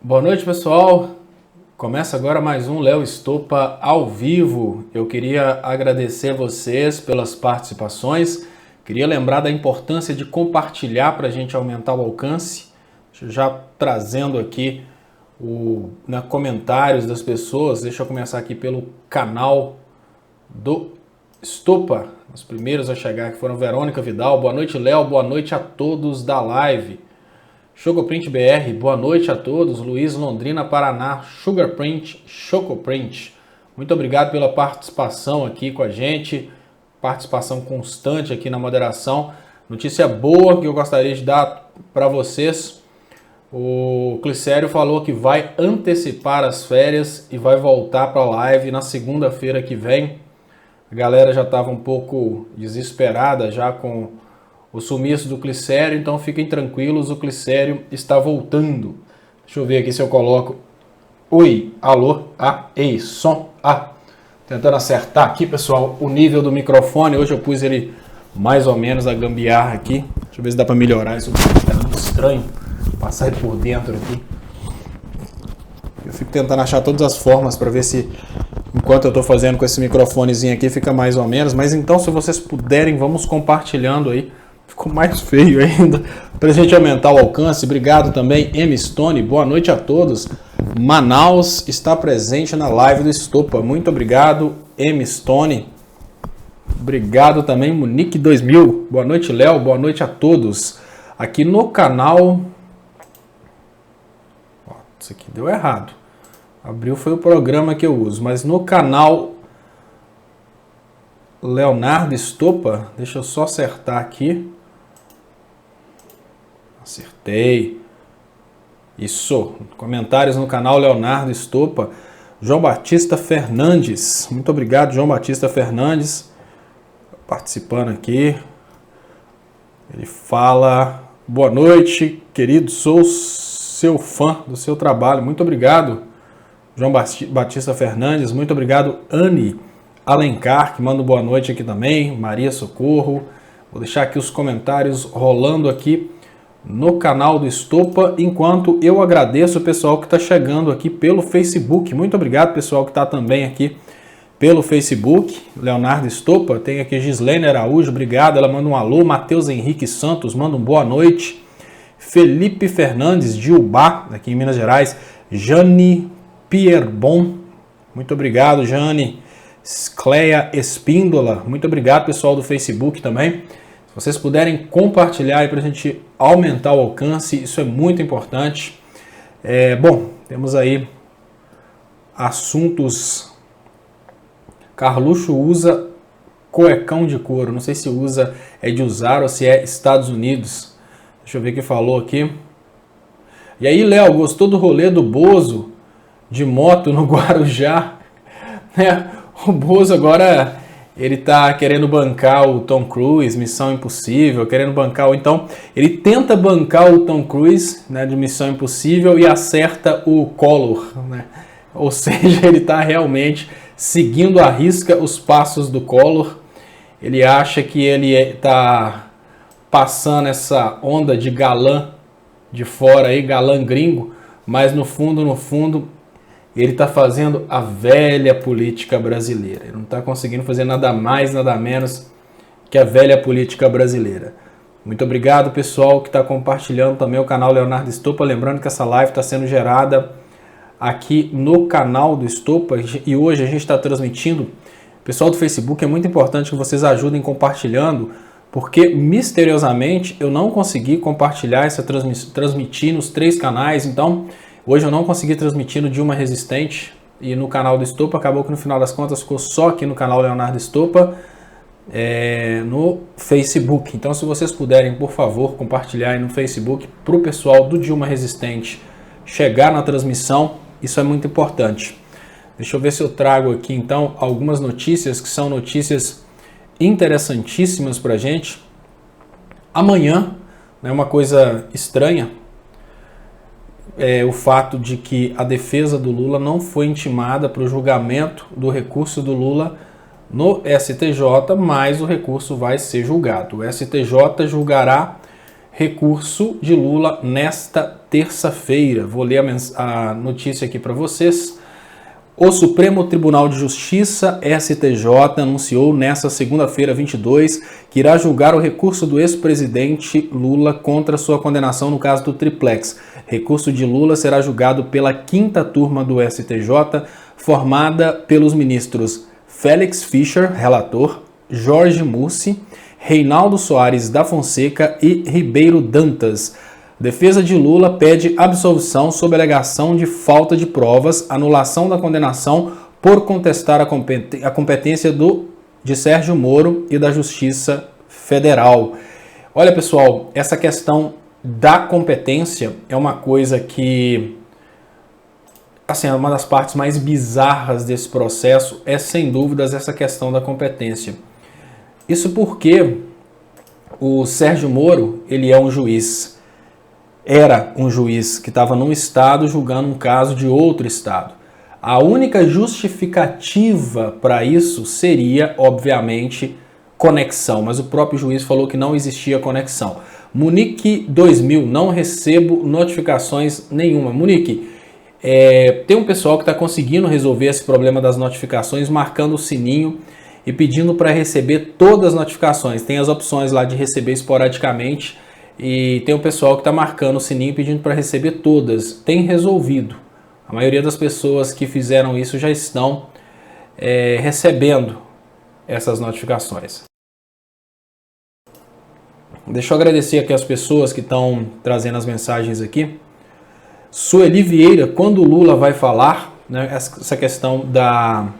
Boa noite, pessoal. Começa agora mais um Léo Estopa ao vivo. Eu queria agradecer vocês pelas participações. Queria lembrar da importância de compartilhar para a gente aumentar o alcance. Já trazendo aqui comentários das pessoas. Deixa eu começar aqui pelo canal do Estopa. Os primeiros a chegar aqui foram Verônica Vidal. Boa noite, Léo. Boa noite a todos da live. Chocoprint BR, boa noite a todos. Luiz Londrina, Paraná, Sugarprint, Chocoprint. Muito obrigado pela participação aqui com a gente, participação constante aqui na moderação. Notícia boa que eu gostaria de dar para vocês. O Clicério falou que vai antecipar as férias e vai voltar para a live na segunda-feira que vem. A galera já estava um pouco desesperada já com o sumiço do Clicério, então fiquem tranquilos, o Clicério está voltando. Deixa eu ver aqui se eu coloco. Oi, alô, ei, som, Tentando acertar aqui, pessoal, o nível do microfone. Hoje eu pus ele mais ou menos a gambiarra aqui. Deixa eu ver se dá para melhorar isso. Tá muito estranho passar ele por dentro aqui. Eu fico tentando achar todas as formas para ver se, enquanto eu estou fazendo com esse microfonezinho aqui, fica mais ou menos. Mas então, se vocês puderem, vamos compartilhando aí. Ficou mais feio ainda, para a gente aumentar o alcance. Obrigado também, M. Stone. Boa noite a todos. Manaus está presente na live do Estopa. Muito obrigado, M. Stone. Obrigado também, Munique 2000. Boa noite, Léo. Boa noite a todos. Aqui no canal... Isso aqui deu errado. Abriu foi o programa que eu uso, mas no canal Leonardo Estopa, deixa eu só acertar aqui. Acertei. Isso. Comentários no canal Leonardo Estopa. João Batista Fernandes. Muito obrigado, João Batista Fernandes. Participando aqui. Ele fala: boa noite, querido. Sou seu fã do seu trabalho. Muito obrigado, João Batista Fernandes. Muito obrigado, Anne Alencar, que manda boa noite aqui também. Maria Socorro. Vou deixar aqui os comentários rolando aqui no canal do Estopa, enquanto eu agradeço o pessoal que está chegando aqui pelo Facebook. Muito obrigado, pessoal que está também aqui pelo Facebook. Leonardo Estopa, tem aqui Gislene Araújo, obrigado, ela manda um alô. Matheus Henrique Santos, manda um boa noite. Felipe Fernandes, de Ubá, aqui em Minas Gerais. Jane Pierbon, muito obrigado, Jane. Cleia Espíndola, muito obrigado, pessoal do Facebook também. Se vocês puderem compartilhar aí para a gente aumentar o alcance, isso é muito importante. Bom, temos aí assuntos. Carluxo usa cuecão de couro. Não sei se usa, é de usar ou se é Estados Unidos. Deixa eu ver o que falou aqui. E aí, Léo, gostou do rolê do Bozo de moto no Guarujá? O Bozo agora... ele tá querendo bancar o Tom Cruise, Missão Impossível, querendo bancar, ou então ele tenta bancar o Tom Cruise, né, de Missão Impossível e acerta o Collor, né? Ou seja, ele tá realmente seguindo à risca os passos do Collor. Ele acha que ele tá passando essa onda de galã de fora aí, galã gringo, mas no fundo, ele está fazendo a velha política brasileira. Ele não está conseguindo fazer nada mais, nada menos que a velha política brasileira. Muito obrigado, pessoal, que está compartilhando também o canal Leonardo Estopa. Lembrando que essa live está sendo gerada aqui no canal do Estopa e hoje a gente está transmitindo. Pessoal do Facebook, é muito importante que vocês ajudem compartilhando, porque misteriosamente eu não consegui compartilhar transmitir nos 3 canais, então... hoje eu não consegui transmitir no Dilma Resistente e no canal do Estopa, acabou que no final das contas ficou só aqui no canal Leonardo Estopa, no Facebook. Então, se vocês puderem, por favor, compartilhar aí no Facebook para o pessoal do Dilma Resistente chegar na transmissão, isso é muito importante. Deixa eu ver se eu trago aqui então algumas notícias que são notícias interessantíssimas para a gente. Amanhã, né, uma coisa estranha, o fato de que a defesa do Lula não foi intimada para o julgamento do recurso do Lula no STJ, mas o recurso vai ser julgado. O STJ julgará recurso de Lula nesta terça-feira. Vou ler a notícia aqui para vocês. O Supremo Tribunal de Justiça, STJ, anunciou nesta segunda-feira, 22, que irá julgar o recurso do ex-presidente Lula contra sua condenação no caso do Triplex. Recurso de Lula será julgado pela 5ª turma do STJ, formada pelos ministros Félix Fischer, relator, Jorge Mussi, Reinaldo Soares da Fonseca e Ribeiro Dantas. Defesa de Lula pede absolvição sob alegação de falta de provas, anulação da condenação por contestar a competência de Sérgio Moro e da Justiça Federal. Olha, pessoal, essa questão da competência é uma coisa que, assim, é uma das partes mais bizarras desse processo, é sem dúvidas essa questão da competência. Isso porque o Sérgio Moro, ele é um juiz. Era um juiz que estava num estado julgando um caso de outro estado. A única justificativa para isso seria, obviamente, conexão, mas o próprio juiz falou que não existia conexão. Munique 2000, não recebo notificações nenhuma. Munique, tem um pessoal que está conseguindo resolver esse problema das notificações, marcando o sininho e pedindo para receber todas as notificações. Tem as opções lá de receber esporadicamente, e tem um pessoal que está marcando o sininho pedindo para receber todas. Tem resolvido. A maioria das pessoas que fizeram isso já estão recebendo essas notificações. Deixa eu agradecer aqui as pessoas que estão trazendo as mensagens aqui. Sueli Vieira, quando o Lula vai falar, né, essa questão da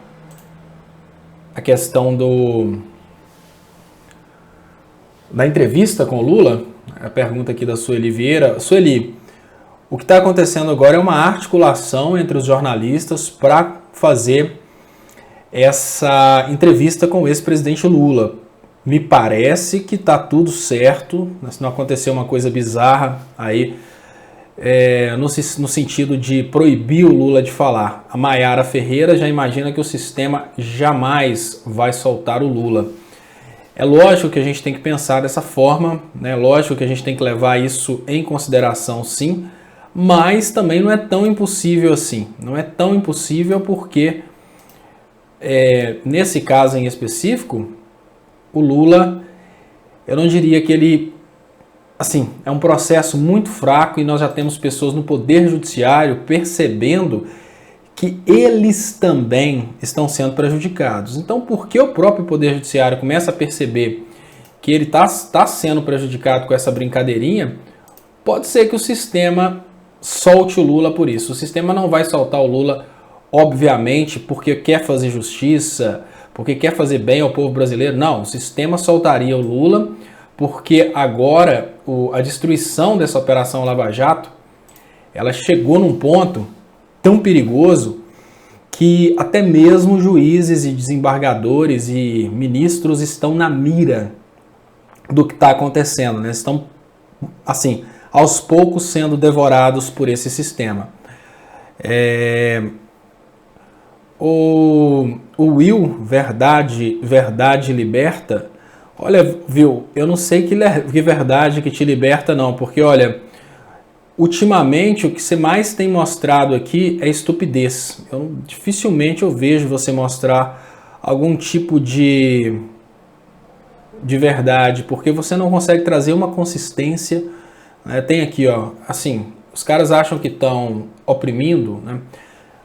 entrevista com o Lula, a pergunta aqui da Sueli Vieira. Sueli, o que está acontecendo agora é uma articulação entre os jornalistas para fazer essa entrevista com o ex-presidente Lula. Me parece que está tudo certo, se não acontecer uma coisa bizarra aí, no sentido de proibir o Lula de falar. A Maiara Ferreira já imagina que o sistema jamais vai soltar o Lula. É lógico que a gente tem que pensar dessa forma, né? Lógico que a gente tem que levar isso em consideração, sim, mas também não é tão impossível assim. Não é tão impossível porque, nesse caso em específico, o Lula, eu não diria que ele, assim, é um processo muito fraco e nós já temos pessoas no Poder Judiciário percebendo que eles também estão sendo prejudicados. Então, por que o próprio Poder Judiciário começa a perceber que ele está sendo prejudicado com essa brincadeirinha, pode ser que o sistema solte o Lula por isso. O sistema não vai soltar o Lula, obviamente, porque quer fazer justiça, porque quer fazer bem ao povo brasileiro. Não, o sistema soltaria o Lula porque agora a destruição dessa Operação Lava Jato, ela chegou num ponto tão perigoso que até mesmo juízes e desembargadores e ministros estão na mira do que está acontecendo, né? Estão, assim, aos poucos sendo devorados por esse sistema. O Will, Verdade Liberta, olha, viu, eu não sei que verdade que te liberta não, porque olha, ultimamente o que você mais tem mostrado aqui é estupidez. Dificilmente eu vejo você mostrar algum tipo de verdade, porque você não consegue trazer uma consistência, né? Tem aqui, ó, assim, os caras acham que estão oprimindo, né?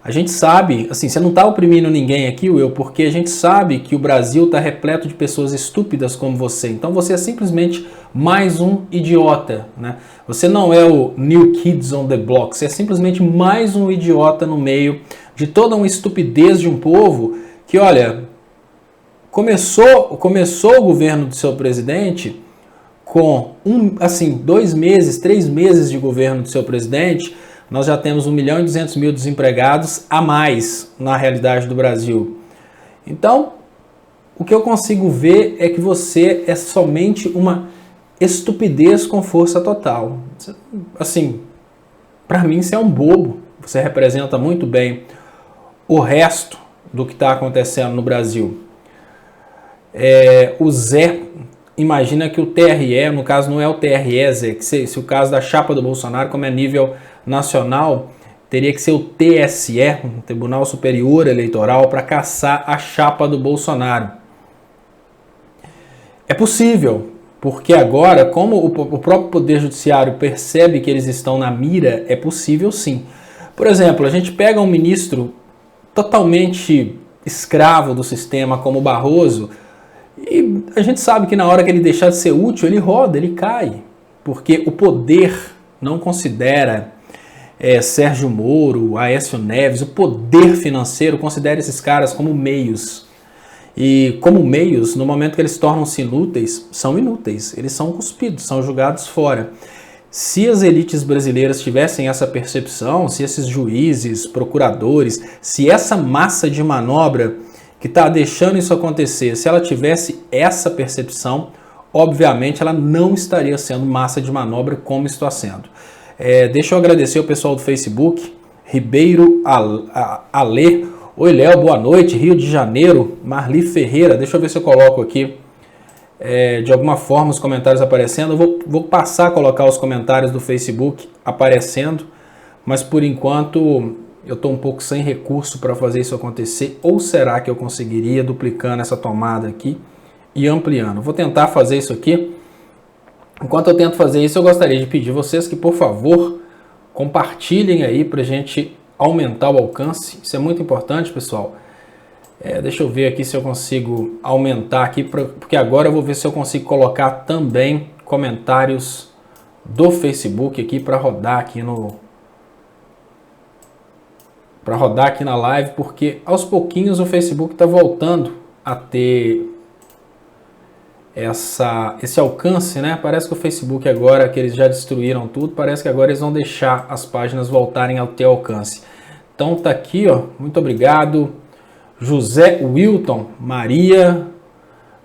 A gente sabe, assim, você não está oprimindo ninguém aqui, Will, porque a gente sabe que o Brasil está repleto de pessoas estúpidas como você. Então você é simplesmente mais um idiota, né? Você não é o New Kids on the Block, você é simplesmente mais um idiota no meio de toda uma estupidez de um povo que, olha, começou o governo do seu presidente com 2 meses, 3 meses de governo do seu presidente. Nós já temos 1.200.000 desempregados a mais na realidade do Brasil. Então, o que eu consigo ver é que você é somente uma estupidez com força total. Assim, para mim você é um bobo. Você representa muito bem o resto do que está acontecendo no Brasil. O Zé imagina que o TRE, no caso não é o TRE, Zé, que se o caso da chapa do Bolsonaro, como é nível nacional, teria que ser o TSE, o Tribunal Superior Eleitoral, para caçar a chapa do Bolsonaro. É possível, porque agora, como o próprio Poder Judiciário percebe que eles estão na mira, é possível sim. Por exemplo, a gente pega um ministro totalmente escravo do sistema como Barroso, e a gente sabe que na hora que ele deixar de ser útil, ele roda, ele cai, porque o poder não considera Sérgio Moro, Aécio Neves, o poder financeiro considera esses caras como meios. E como meios, no momento que eles tornam-se inúteis, são inúteis, eles são cuspidos, são jogados fora. Se as elites brasileiras tivessem essa percepção, se esses juízes, procuradores, se essa massa de manobra que está deixando isso acontecer, se ela tivesse essa percepção, obviamente ela não estaria sendo massa de manobra como está sendo. Deixa eu agradecer o pessoal do Facebook, Ribeiro Alê. Oi, Léo, boa noite, Rio de Janeiro, Marli Ferreira, deixa eu ver se eu coloco aqui de alguma forma os comentários aparecendo. Eu vou passar a colocar os comentários do Facebook aparecendo, mas por enquanto eu estou um pouco sem recurso para fazer isso acontecer, ou será que eu conseguiria duplicando essa tomada aqui e ampliando? Vou tentar fazer isso aqui. Enquanto eu tento fazer isso, eu gostaria de pedir vocês que, por favor, compartilhem aí para a gente aumentar o alcance. Isso é muito importante, pessoal. Deixa eu ver aqui se eu consigo aumentar aqui, porque agora eu vou ver se eu consigo colocar também comentários do Facebook aqui para rodar aqui na live, porque aos pouquinhos o Facebook está voltando a ter esse alcance, né? Parece que o Facebook agora, que eles já destruíram tudo, parece que agora eles vão deixar as páginas voltarem ao ter alcance. Então tá aqui, ó, muito obrigado. José Wilton, Maria,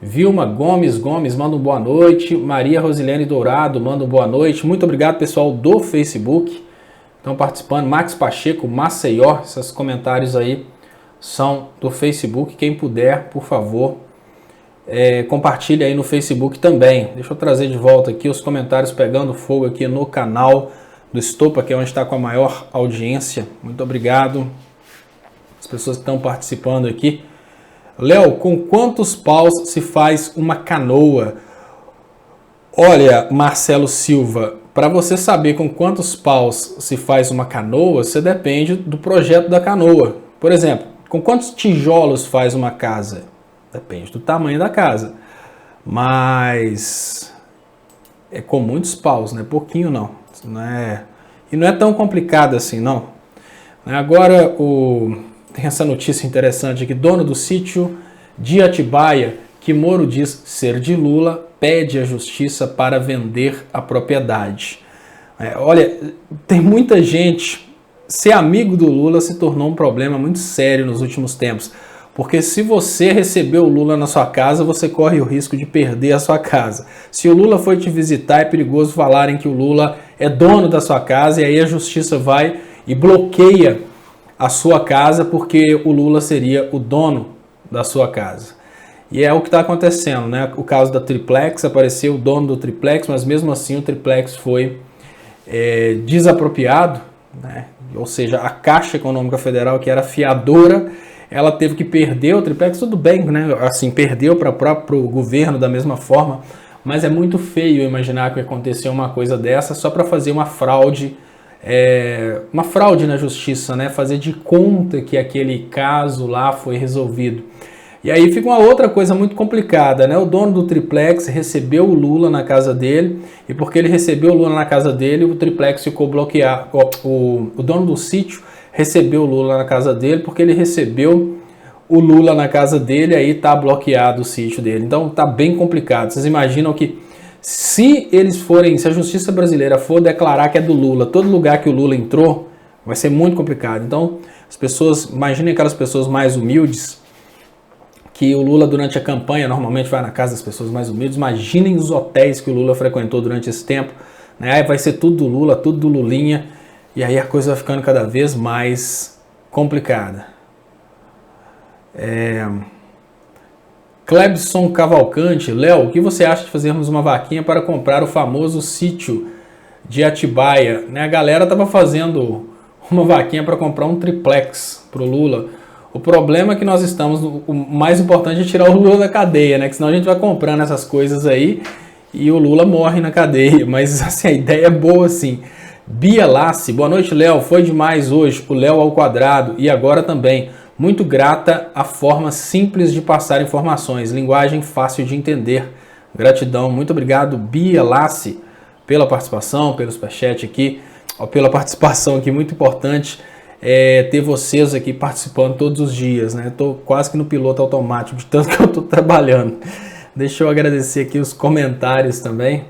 Vilma Gomes, manda um boa noite. Maria Rosilene Dourado, manda um boa noite. Muito obrigado, pessoal do Facebook. Estão participando. Max Pacheco, Maceió, esses comentários aí são do Facebook. Quem puder, por favor, compartilhe aí no Facebook também. Deixa eu trazer de volta aqui os comentários pegando fogo aqui no canal do Estopa, que é onde está com a maior audiência. Muito obrigado. As pessoas que estão participando aqui. Léo, com quantos paus se faz uma canoa? Olha, Marcelo Silva, para você saber com quantos paus se faz uma canoa, você depende do projeto da canoa. Por exemplo, com quantos tijolos faz uma casa? Depende do tamanho da casa. Mas é com muitos paus, não é pouquinho não. E não é tão complicado assim, não. Agora, tem essa notícia interessante aqui. Dono do sítio de Atibaia, que Moro diz ser de Lula, pede à justiça para vender a propriedade. Olha, tem muita gente. Ser amigo do Lula se tornou um problema muito sério nos últimos tempos. Porque se você recebeu o Lula na sua casa, você corre o risco de perder a sua casa. Se o Lula for te visitar, é perigoso falarem que o Lula é dono da sua casa, e aí a justiça vai e bloqueia a sua casa porque o Lula seria o dono da sua casa. E é o que está acontecendo, né? O caso da Triplex, apareceu o dono do Triplex, mas mesmo assim o Triplex foi desapropriado, né? Ou seja, a Caixa Econômica Federal, que era fiadora, ela teve que perder o Triplex. Tudo bem, né? Assim, perdeu para o próprio governo da mesma forma, mas é muito feio imaginar que aconteceu uma coisa dessa só para fazer uma fraude na justiça, né? Fazer de conta que aquele caso lá foi resolvido. E aí fica uma outra coisa muito complicada, né? O dono do Triplex recebeu o Lula na casa dele, e porque ele recebeu o Lula na casa dele, o Triplex ficou bloqueado. O dono do sítio recebeu o Lula na casa dele, porque ele recebeu o Lula na casa dele, aí tá bloqueado o sítio dele. Então tá bem complicado. Vocês imaginam que se a justiça brasileira for declarar que é do Lula, todo lugar que o Lula entrou, vai ser muito complicado. Então, imaginem aquelas pessoas mais humildes, que o Lula durante a campanha normalmente vai na casa das pessoas mais humildes. Imaginem os hotéis que o Lula frequentou durante esse tempo, né? Aí vai ser tudo do Lula, tudo do Lulinha, e aí a coisa vai ficando cada vez mais complicada. Clebson Cavalcante, Léo, o que você acha de fazermos uma vaquinha para comprar o famoso sítio de Atibaia? Né, a galera tava fazendo uma vaquinha para comprar um triplex pro Lula. O problema é que nós estamos, o mais importante é tirar o Lula da cadeia, né? Que senão a gente vai comprando essas coisas aí e o Lula morre na cadeia. Mas assim, a ideia é boa sim. Bia Lassi, boa noite, Léo. Foi demais hoje, o Léo ao quadrado e agora também. Muito grata à forma simples de passar informações, linguagem fácil de entender. Gratidão, muito obrigado, Bia Lassi, pela participação, pelo superchat aqui, pela participação aqui, muito importante ter vocês aqui participando todos os dias, né? Estou quase que no piloto automático, de tanto que eu estou trabalhando. Deixa eu agradecer aqui os comentários também.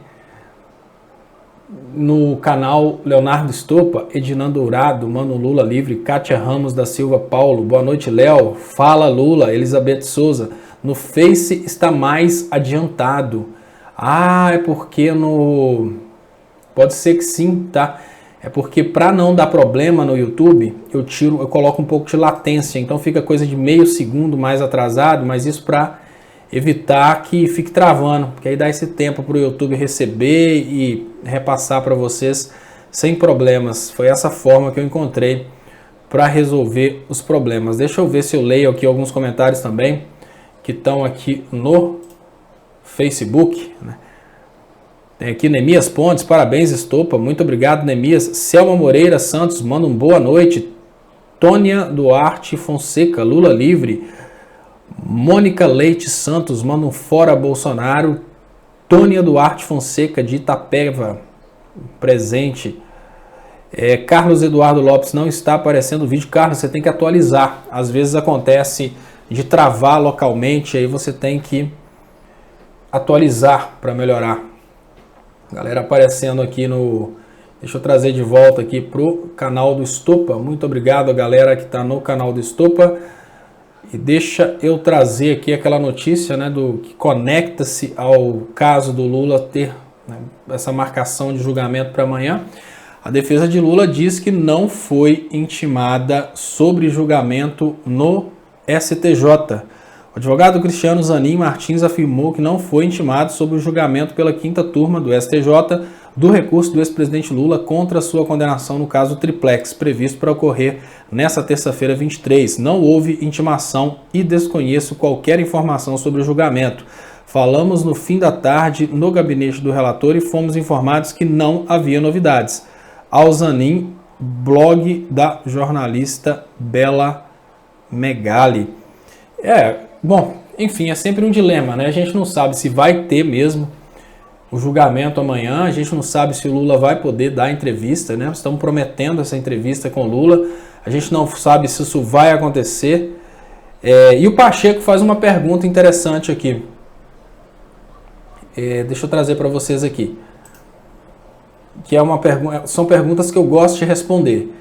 No canal Leonardo Estopa, Edinando Dourado, Mano Lula Livre, Kátia Ramos da Silva Paulo, boa noite Léo, fala Lula, Elizabeth Souza, no Face está mais adiantado. Ah, é porque no... Pode ser que sim, tá? É porque para não dar problema no YouTube, eu coloco um pouco de latência, então fica coisa de meio segundo mais atrasado, mas isso para evitar que fique travando, porque aí dá esse tempo para o YouTube receber e repassar para vocês sem problemas. Foi essa forma que eu encontrei para resolver os problemas. Deixa eu ver se eu leio aqui alguns comentários também que estão aqui no Facebook, né? Tem aqui Nemias Pontes, parabéns Estopa, muito obrigado Nemias. Selma Moreira Santos, manda um boa noite. Tônia Duarte Fonseca, Lula livre. Mônica Leite Santos, manda um fora Bolsonaro. Tônia Duarte Fonseca de Itapeva, presente. Carlos Eduardo Lopes, não está aparecendo o vídeo. Carlos, você tem que atualizar. Às vezes acontece de travar localmente, aí você tem que atualizar para melhorar. Galera aparecendo aqui no... Deixa eu trazer de volta aqui pro canal do Estopa. Muito obrigado a galera que está no canal do Estopa. E deixa eu trazer aqui aquela notícia, né, que conecta-se ao caso do Lula ter, né, essa marcação de julgamento para amanhã. A defesa de Lula diz que não foi intimada sobre julgamento no STJ. O advogado Cristiano Zanin Martins afirmou que não foi intimado sobre o julgamento pela 5ª turma do STJ do recurso do ex-presidente Lula contra a sua condenação no caso Triplex, previsto para ocorrer nesta terça-feira 23. Não houve intimação e desconheço qualquer informação sobre o julgamento. Falamos no fim da tarde no gabinete do relator e fomos informados que não havia novidades. Ao Zanin, blog da jornalista Bela Megali. Bom, enfim, é sempre um dilema, né? A gente não sabe se vai ter mesmo o julgamento amanhã, a gente não sabe se o Lula vai poder dar entrevista, né? Estamos prometendo essa entrevista com o Lula, a gente não sabe se isso vai acontecer. E o Pacheco faz uma pergunta interessante aqui. Deixa eu trazer para vocês aqui. Que é são perguntas que eu gosto de responder.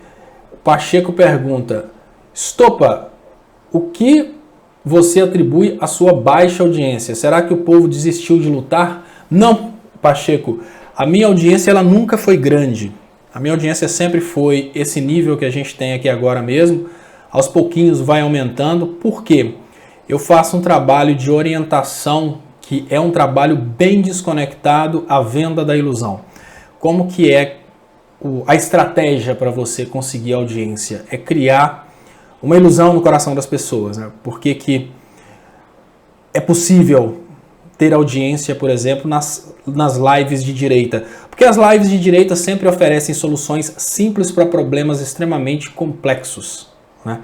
O Pacheco pergunta: Estopa, o que você atribui à sua baixa audiência? Será que o povo desistiu de lutar? Não, Pacheco, a minha audiência ela nunca foi grande. A minha audiência sempre foi esse nível que a gente tem aqui agora mesmo. Aos pouquinhos vai aumentando. Por quê? Eu faço um trabalho de orientação que é um trabalho bem desconectado à venda da ilusão. Como que é a estratégia para você conseguir audiência? É criar uma ilusão no coração das pessoas, né? Por que é possível ter audiência, por exemplo, nas lives de direita? Porque as lives de direita sempre oferecem soluções simples para problemas extremamente complexos, né?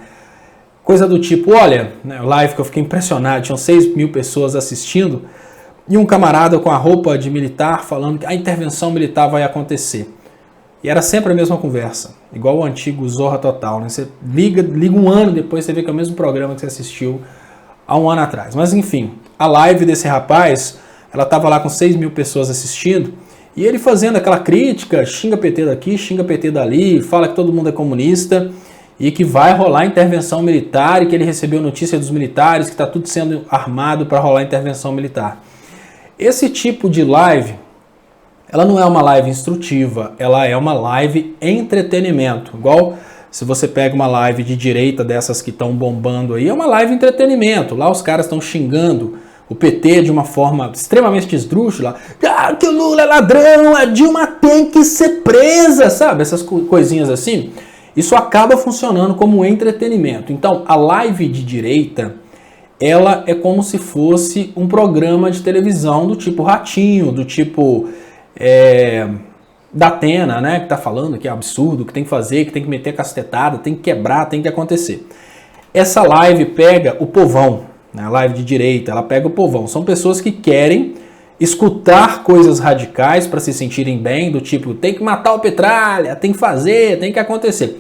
Coisa do tipo, olha, né, live que eu fiquei impressionado, tinham 6 mil pessoas assistindo, e um camarada com a roupa de militar falando que a intervenção militar vai acontecer. E era sempre a mesma conversa, igual o antigo Zorra Total, né? Você liga um ano depois, você vê que é o mesmo programa que você assistiu há um ano atrás. Mas enfim, a live desse rapaz, ela estava lá com 6 mil pessoas assistindo, e ele fazendo aquela crítica, xinga PT daqui, xinga PT dali, fala que todo mundo é comunista, e que vai rolar intervenção militar, e que ele recebeu notícia dos militares, que está tudo sendo armado para rolar intervenção militar. Esse tipo de live, ela não é uma live instrutiva, ela é uma live entretenimento. Igual se você pega uma live de direita dessas que estão bombando aí, é uma live entretenimento. Lá os caras estão xingando o PT de uma forma extremamente esdrúxula, que o Lula é ladrão, a Dilma tem que ser presa, sabe? Essas coisinhas assim. Isso acaba funcionando como entretenimento. Então, a live de direita, ela é como se fosse um programa de televisão do tipo Ratinho, do tipo da Atena, né? Que tá falando que é absurdo, que tem que fazer, que tem que meter cacetada, tem que quebrar, tem que acontecer. Essa live pega o povão, né? A live de direita, ela pega o povão. São pessoas que querem escutar coisas radicais para se sentirem bem, do tipo, tem que matar o Petralha, tem que fazer, tem que acontecer.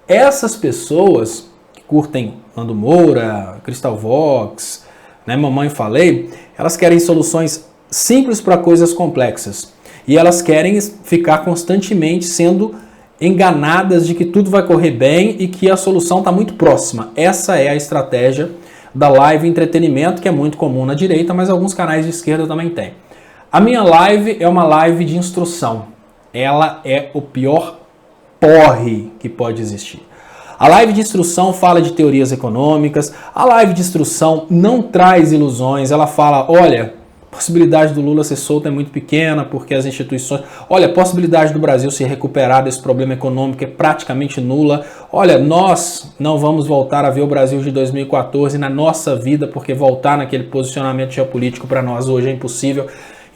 Essas pessoas que curtem Nando Moura, Cristal Vox, né, Mamãe Falei, elas querem soluções simples para coisas complexas. E elas querem ficar constantemente sendo enganadas de que tudo vai correr bem e que a solução está muito próxima. Essa é a estratégia da live entretenimento, que é muito comum na direita, mas alguns canais de esquerda também têm. A minha live é uma live de instrução. Ela é o pior porre que pode existir. A live de instrução fala de teorias econômicas, a live de instrução não traz ilusões, ela fala, olha, a possibilidade do Lula ser solto é muito pequena, porque as instituições... Olha, a possibilidade do Brasil se recuperar desse problema econômico é praticamente nula. Olha, nós não vamos voltar a ver o Brasil de 2014 na nossa vida, porque voltar naquele posicionamento geopolítico para nós hoje é impossível.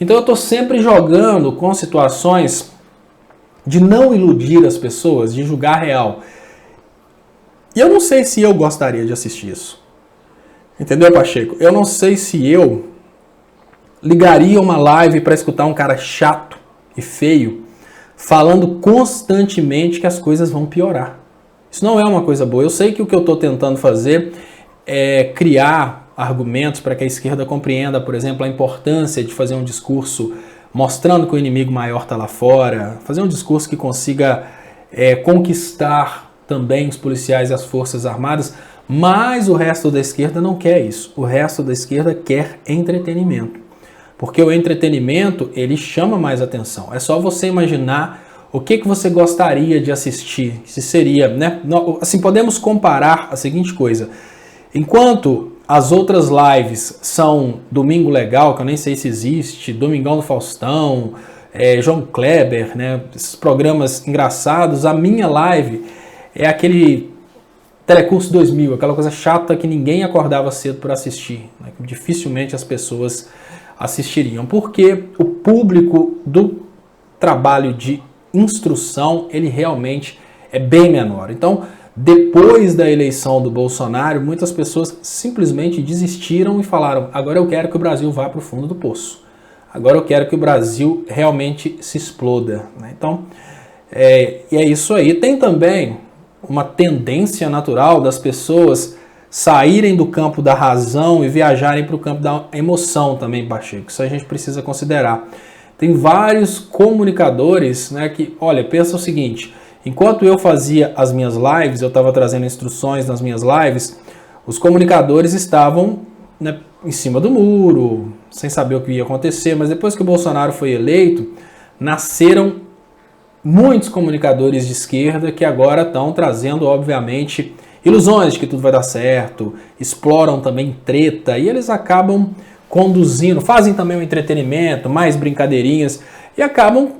Então eu estou sempre jogando com situações de não iludir as pessoas, de julgar real. E eu não sei se eu gostaria de assistir isso. Entendeu, Pacheco? Eu não sei se eu ligaria uma live para escutar um cara chato e feio falando constantemente que as coisas vão piorar. Isso não é uma coisa boa. Eu sei que o que eu estou tentando fazer é criar argumentos para que a esquerda compreenda, por exemplo, a importância de fazer um discurso mostrando que o inimigo maior está lá fora, fazer um discurso que consiga conquistar também os policiais e as forças armadas, mas o resto da esquerda não quer isso. O resto da esquerda quer entretenimento. Porque o entretenimento, ele chama mais atenção. É só você imaginar o que você gostaria de assistir. Se seria, né? Assim, podemos comparar a seguinte coisa. Enquanto as outras lives são Domingo Legal, que eu nem sei se existe, Domingão do Faustão, João Kleber, né? Esses programas engraçados, a minha live é aquele Telecurso 2000, aquela coisa chata que ninguém acordava cedo para assistir. Né? Dificilmente as pessoas assistiriam, porque o público do trabalho de instrução, ele realmente é bem menor. Então, depois da eleição do Bolsonaro, muitas pessoas simplesmente desistiram e falaram, agora eu quero que o Brasil vá para o fundo do poço. Agora eu quero que o Brasil realmente se exploda. Né? Então, e é isso aí. Tem também uma tendência natural das pessoas saírem do campo da razão e viajarem para o campo da emoção também, Pacheco. Isso a gente precisa considerar. Tem vários comunicadores, né, que, olha, pensa o seguinte, enquanto eu fazia as minhas lives, eu estava trazendo instruções nas minhas lives, os comunicadores estavam, né, em cima do muro, sem saber o que ia acontecer, mas depois que o Bolsonaro foi eleito, nasceram muitos comunicadores de esquerda que agora estão trazendo, obviamente, ilusões de que tudo vai dar certo, exploram também treta e eles acabam conduzindo, fazem também um entretenimento, mais brincadeirinhas e acabam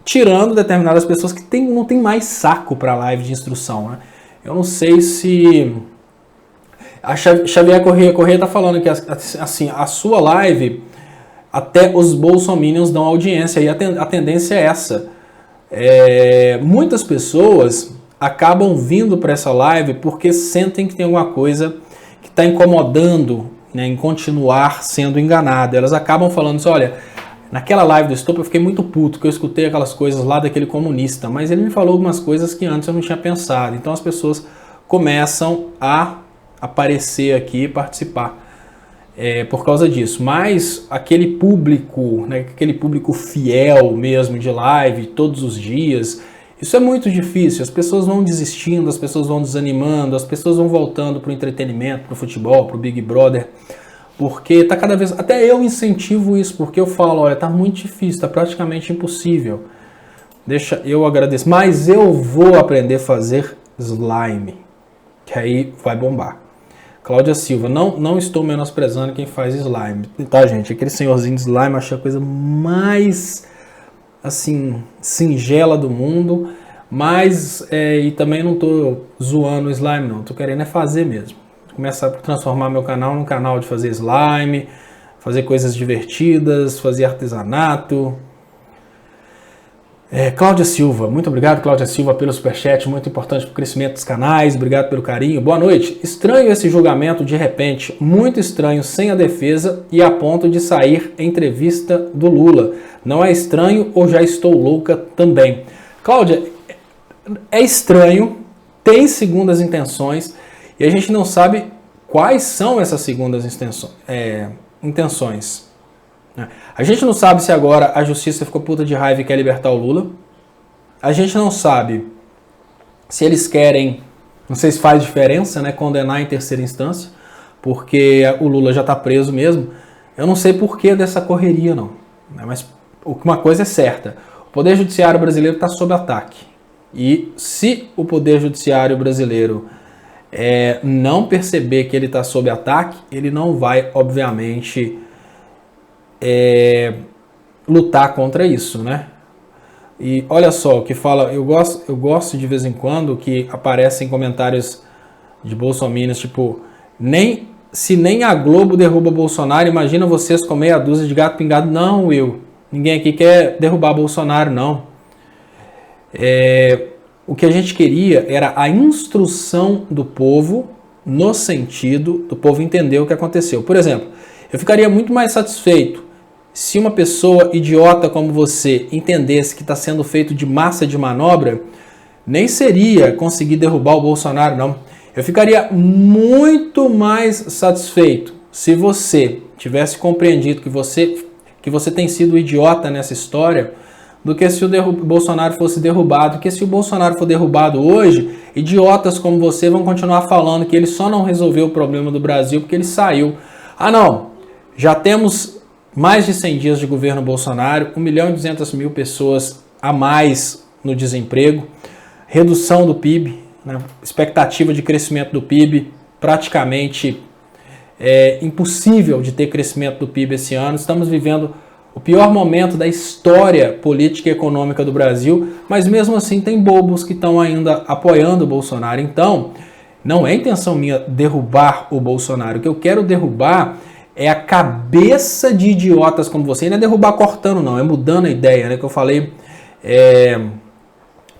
tirando determinadas pessoas que não tem mais saco para live de instrução. Né? Eu não sei se... A Xavier Corrêa está falando que assim, a sua live, até os bolsominions dão audiência e a tendência é essa. Muitas pessoas acabam vindo para essa live porque sentem que tem alguma coisa que está incomodando, né, em continuar sendo enganado. Elas acabam falando assim, olha, naquela live do Estopro eu fiquei muito puto, que eu escutei aquelas coisas lá daquele comunista, mas ele me falou algumas coisas que antes eu não tinha pensado. Então as pessoas começam a aparecer aqui e participar por causa disso. Mas aquele público, né, aquele público fiel mesmo de live todos os dias, isso é muito difícil, as pessoas vão desistindo, as pessoas vão desanimando, as pessoas vão voltando para o entretenimento, para o futebol, para o Big Brother, porque está cada vez... Até eu incentivo isso, porque eu falo, olha, está muito difícil, está praticamente impossível. Eu agradeço, mas eu vou aprender a fazer slime, que aí vai bombar. Cláudia Silva, não estou menosprezando quem faz slime, tá, gente? Aquele senhorzinho de slime, eu achei a coisa mais, assim, singela do mundo, mas, e também não tô zoando o slime, não, tô querendo é fazer mesmo. Começar a transformar meu canal num canal de fazer slime, fazer coisas divertidas, fazer artesanato. Cláudia Silva, muito obrigado, Cláudia Silva, pelo superchat, muito importante para o crescimento dos canais, obrigado pelo carinho. Boa noite. Estranho esse julgamento de repente, muito estranho, sem a defesa e a ponto de sair entrevista do Lula. Não é estranho ou já estou louca também? Cláudia, é estranho, tem segundas intenções e a gente não sabe quais são essas segundas intenções. A gente não sabe se agora a justiça ficou puta de raiva e quer libertar o Lula. A gente não sabe se eles querem, não sei se faz diferença, né, condenar em terceira instância, porque o Lula já está preso mesmo. Eu não sei por que dessa correria, não. Mas uma coisa é certa, o Poder Judiciário brasileiro está sob ataque. E se o Poder Judiciário brasileiro não perceber que ele está sob ataque, ele não vai, obviamente, lutar contra isso, né? E olha só o que fala, eu gosto de vez em quando que aparecem comentários de bolsominions, tipo, se nem a Globo derruba Bolsonaro, imagina vocês com meia dúzia de gato pingado. Não, Will, ninguém aqui quer derrubar Bolsonaro, não. O que a gente queria era a instrução do povo, no sentido do povo entender o que aconteceu. Por exemplo, eu ficaria muito mais satisfeito se uma pessoa idiota como você entendesse que está sendo feito de massa de manobra, nem seria conseguir derrubar o Bolsonaro, não. Eu ficaria muito mais satisfeito se você tivesse compreendido que você tem sido idiota nessa história, do que se o Bolsonaro fosse derrubado. Porque se o Bolsonaro for derrubado hoje, idiotas como você vão continuar falando que ele só não resolveu o problema do Brasil porque ele saiu. Ah, não, já temos mais de 100 dias de governo Bolsonaro, 1.200.000 pessoas a mais no desemprego, redução do PIB, né, expectativa de crescimento do PIB praticamente impossível de ter crescimento do PIB esse ano. Estamos vivendo o pior momento da história política e econômica do Brasil, mas mesmo assim tem bobos que estão ainda apoiando o Bolsonaro. Então, não é intenção minha derrubar o Bolsonaro. O que eu quero derrubar é a cabeça de idiotas como você. E não é derrubar cortando, não. É mudando a ideia, né? Que eu falei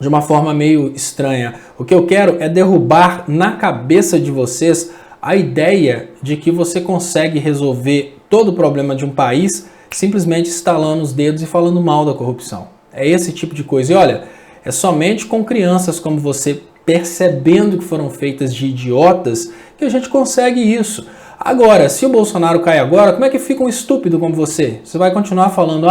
de uma forma meio estranha. O que eu quero é derrubar na cabeça de vocês a ideia de que você consegue resolver todo o problema de um país simplesmente estalando os dedos e falando mal da corrupção. É esse tipo de coisa. E olha, é somente com crianças como você percebendo que foram feitas de idiotas que a gente consegue isso. Agora, se o Bolsonaro cai agora, como é que fica um estúpido como você? Você vai continuar falando,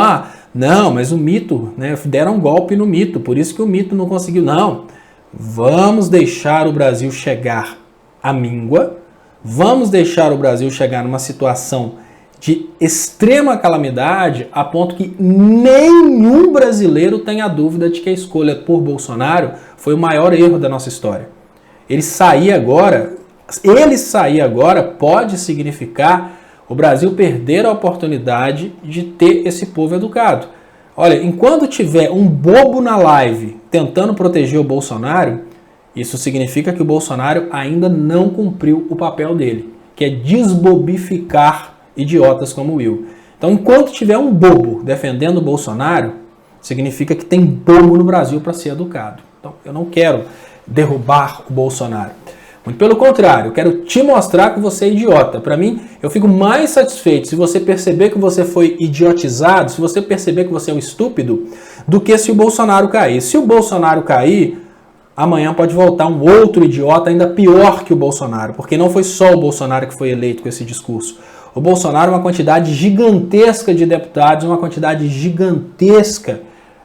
não, mas o mito, né, deram um golpe no mito, por isso que o mito não conseguiu. Não, vamos deixar o Brasil chegar à míngua, vamos deixar o Brasil chegar numa situação de extrema calamidade, a ponto que nenhum brasileiro tenha dúvida de que a escolha por Bolsonaro foi o maior erro da nossa história. Ele sair agora pode significar o Brasil perder a oportunidade de ter esse povo educado. Olha, enquanto tiver um bobo na live tentando proteger o Bolsonaro, isso significa que o Bolsonaro ainda não cumpriu o papel dele, que é desbobificar idiotas como o Will. Então, enquanto tiver um bobo defendendo o Bolsonaro, significa que tem bobo no Brasil para ser educado. Então, eu não quero derrubar o Bolsonaro. Muito pelo contrário, eu quero te mostrar que você é idiota. Para mim, eu fico mais satisfeito se você perceber que você foi idiotizado, se você perceber que você é um estúpido, do que se o Bolsonaro cair. Se o Bolsonaro cair, amanhã pode voltar um outro idiota ainda pior que o Bolsonaro, porque não foi só o Bolsonaro que foi eleito com esse discurso. O Bolsonaro, uma quantidade gigantesca de deputados, uma quantidade gigantesca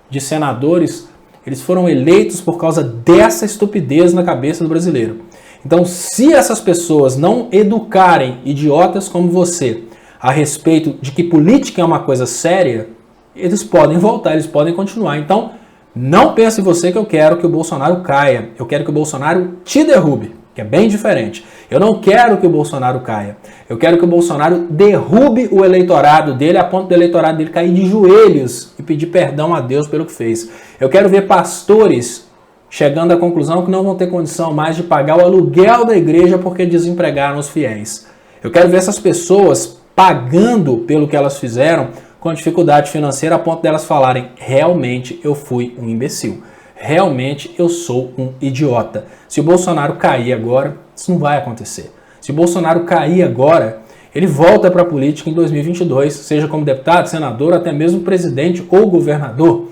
de senadores, eles foram eleitos por causa dessa estupidez na cabeça do brasileiro. Então, se essas pessoas não educarem idiotas como você a respeito de que política é uma coisa séria, eles podem voltar, eles podem continuar. Então, não pense você que eu quero que o Bolsonaro caia. Eu quero que o Bolsonaro te derrube. que é bem diferente. Eu não quero que o Bolsonaro caia. Eu quero que o Bolsonaro derrube o eleitorado dele a ponto do eleitorado dele cair de joelhos e pedir perdão a Deus pelo que fez. Eu quero ver pastores chegando à conclusão que não vão ter condição mais de pagar o aluguel da igreja porque desempregaram os fiéis. Eu quero ver essas pessoas pagando pelo que elas fizeram com dificuldade financeira a ponto delas falarem: realmente eu fui um imbecil. Realmente eu sou um idiota. Se o Bolsonaro cair agora, isso não vai acontecer. Se o Bolsonaro cair agora, ele volta para a política em 2022, seja como deputado, senador, até mesmo presidente ou governador.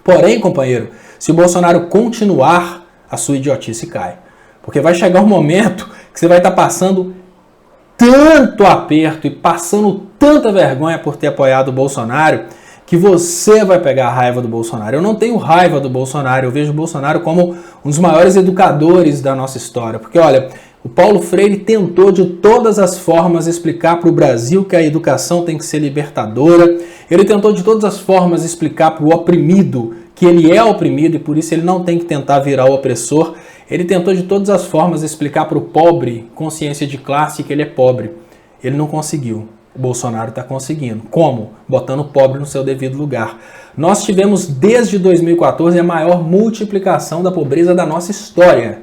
Porém, companheiro, se o Bolsonaro continuar, a sua idiotice cai. Porque vai chegar um momento que você vai estar passando tanto aperto e passando tanta vergonha por ter apoiado o Bolsonaro, que você vai pegar a raiva do Bolsonaro. Eu não tenho raiva do Bolsonaro, eu vejo o Bolsonaro como um dos maiores educadores da nossa história. Porque, olha, o Paulo Freire tentou de todas as formas explicar para o Brasil que a educação tem que ser libertadora. Ele tentou de todas as formas explicar para o oprimido que ele é oprimido e por isso ele não tem que tentar virar o opressor. Ele tentou de todas as formas explicar para o pobre, consciência de classe, que ele é pobre. Ele não conseguiu. O Bolsonaro está conseguindo. Como? Botando o pobre no seu devido lugar. Nós tivemos desde 2014 a maior multiplicação da pobreza da nossa história.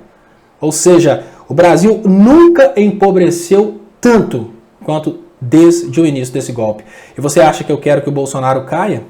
Ou seja, o Brasil nunca empobreceu tanto quanto desde o início desse golpe. E você acha que eu quero que o Bolsonaro caia?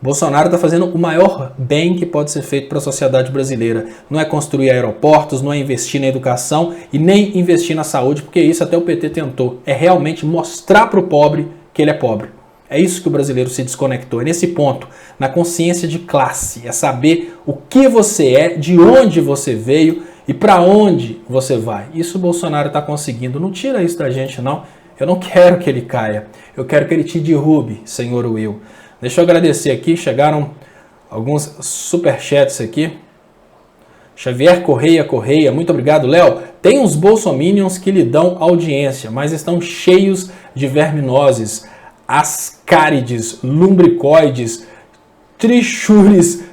Bolsonaro está fazendo o maior bem que pode ser feito para a sociedade brasileira. Não é construir aeroportos, não é investir na educação e nem investir na saúde, porque isso até o PT tentou. É realmente mostrar para o pobre que ele é pobre. É isso que o brasileiro se desconectou. É nesse ponto, na consciência de classe. É saber o que você é, de onde você veio e para onde você vai. Isso o Bolsonaro está conseguindo. Não tira isso da gente, não. Eu não quero que ele caia. Eu quero que ele te derrube, senhor Will. Deixa eu agradecer aqui, chegaram alguns superchats aqui. Xavier Correia, muito obrigado. Léo, tem uns bolsominions que lhe dão audiência, mas estão cheios de verminoses, ascárides, lumbricoides, trichuras,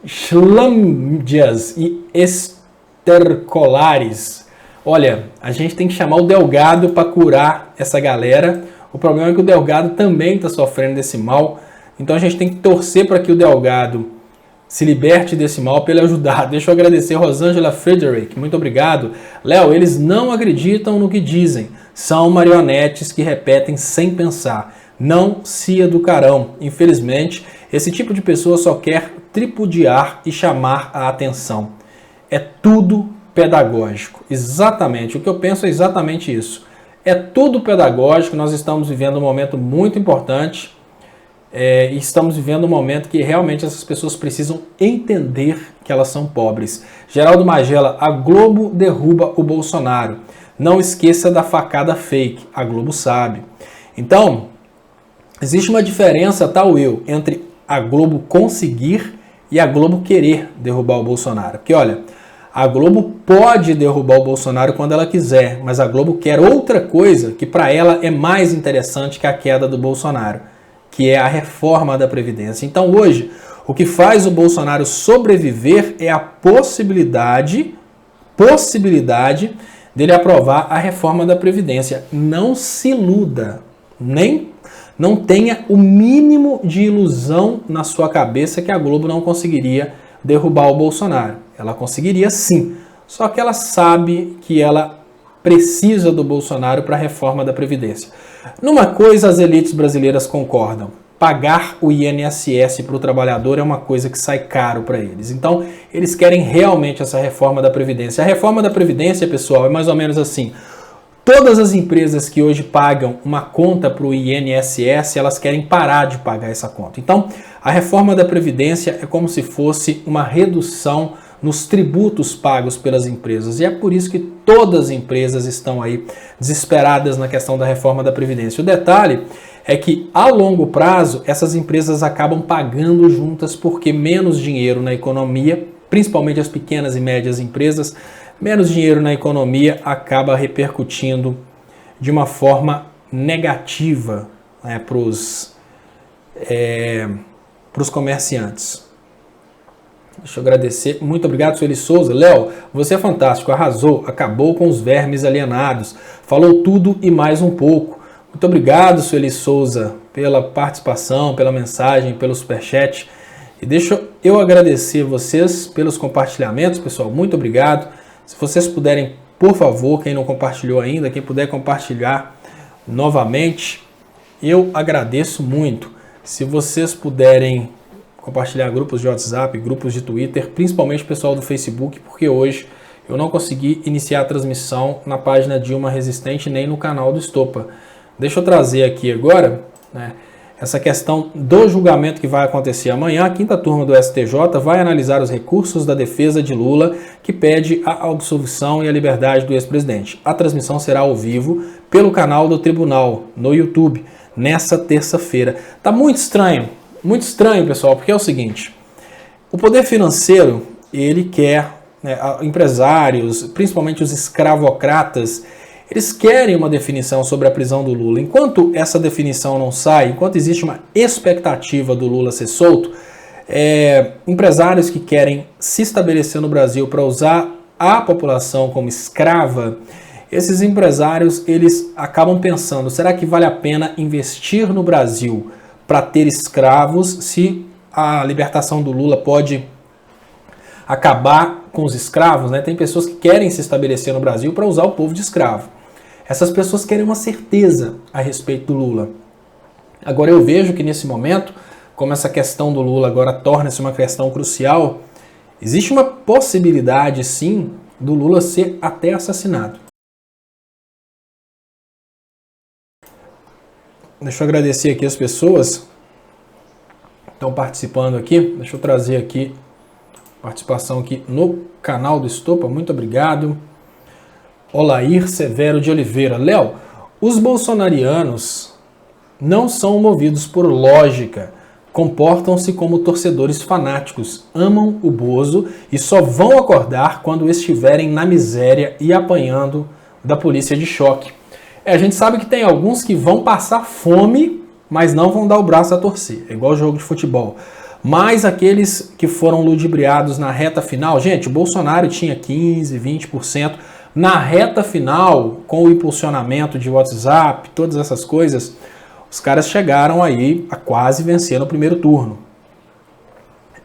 chlâmdias e estercolares. Olha, a gente tem que chamar o Delgado para curar essa galera. O problema é que o Delgado também está sofrendo desse mal. Então a gente tem que torcer para que o Delgado se liberte desse mal para ele ajudar. Deixa eu agradecer Rosângela Frederick. Muito obrigado. Léo, eles não acreditam no que dizem. São marionetes que repetem sem pensar. Não se educarão. Infelizmente, esse tipo de pessoa só quer tripudiar e chamar a atenção. É tudo pedagógico. Exatamente. O que eu penso é exatamente isso. É tudo pedagógico, nós estamos vivendo um momento muito importante e estamos vivendo um momento que realmente essas pessoas precisam entender que elas são pobres. Geraldo Magela, a Globo derruba o Bolsonaro. Não esqueça da facada fake, a Globo sabe. Então, existe uma diferença, tá, Will, entre a Globo conseguir e a Globo querer derrubar o Bolsonaro. Porque, olha, a Globo pode derrubar o Bolsonaro quando ela quiser, mas a Globo quer outra coisa que para ela é mais interessante que a queda do Bolsonaro, que é a reforma da Previdência. Então hoje, o que faz o Bolsonaro sobreviver é a possibilidade dele aprovar a reforma da Previdência. Não se iluda, não tenha o mínimo de ilusão na sua cabeça que a Globo não conseguiria derrubar o Bolsonaro. Ela conseguiria sim, só que ela sabe que ela precisa do Bolsonaro para a reforma da Previdência. Numa coisa as elites brasileiras concordam: pagar o INSS para o trabalhador é uma coisa que sai caro para eles. Então, eles querem realmente essa reforma da Previdência. A reforma da Previdência, pessoal, é mais ou menos assim. Todas as empresas que hoje pagam uma conta para o INSS, elas querem parar de pagar essa conta. Então, a reforma da Previdência é como se fosse uma redução nos tributos pagos pelas empresas. E é por isso que todas as empresas estão aí desesperadas na questão da reforma da Previdência. O detalhe é que, a longo prazo, essas empresas acabam pagando juntas porque menos dinheiro na economia, principalmente as pequenas e médias empresas, menos dinheiro na economia acaba repercutindo de uma forma negativa, né, para os comerciantes. Deixa eu agradecer. Muito obrigado, Sueli Souza. Léo, você é fantástico, arrasou, acabou com os vermes alienados. Falou tudo e mais um pouco. Muito obrigado, Sueli Souza, pela participação, pela mensagem, pelo superchat. E deixa eu agradecer vocês pelos compartilhamentos, pessoal. Muito obrigado. Se vocês puderem, por favor, quem não compartilhou ainda, quem puder compartilhar novamente, eu agradeço muito. Se vocês puderem compartilhar grupos de WhatsApp, grupos de Twitter, principalmente o pessoal do Facebook, porque hoje eu não consegui iniciar a transmissão na página Dilma Resistente nem no canal do Estopa. Deixa eu trazer aqui agora, né, essa questão do julgamento que vai acontecer amanhã. A quinta turma do STJ vai analisar os recursos da defesa de Lula, que pede a absolvição e a liberdade do ex-presidente. A transmissão será ao vivo pelo canal do tribunal, no YouTube, nessa terça-feira. Tá muito estranho, pessoal, porque é o seguinte, o poder financeiro, ele quer, né, empresários, principalmente os escravocratas, eles querem uma definição sobre a prisão do Lula. Enquanto essa definição não sai, enquanto existe uma expectativa do Lula ser solto, empresários que querem se estabelecer no Brasil para usar a população como escrava, esses empresários, eles acabam pensando, será que vale a pena investir no Brasil para ter escravos se a libertação do Lula pode acabar com os escravos, né? Tem pessoas que querem se estabelecer no Brasil para usar o povo de escravo. Essas pessoas querem uma certeza a respeito do Lula. Agora eu vejo que nesse momento, como essa questão do Lula agora torna-se uma questão crucial, existe uma possibilidade sim do Lula ser até assassinado. Deixa eu agradecer aqui as pessoas que estão participando aqui. Deixa eu trazer aqui participação aqui no canal do Estopa. Muito obrigado. Olair Severo de Oliveira. Léo, os bolsonarianos não são movidos por lógica. Comportam-se como torcedores fanáticos. Amam o Bozo e só vão acordar quando estiverem na miséria e apanhando da polícia de choque. A gente sabe que tem alguns que vão passar fome, mas não vão dar o braço a torcer. É igual jogo de futebol. Mas aqueles que foram ludibriados na reta final, gente, o Bolsonaro tinha 15%, 20%. Na reta final, com o impulsionamento de WhatsApp, todas essas coisas, os caras chegaram aí a quase vencer no primeiro turno.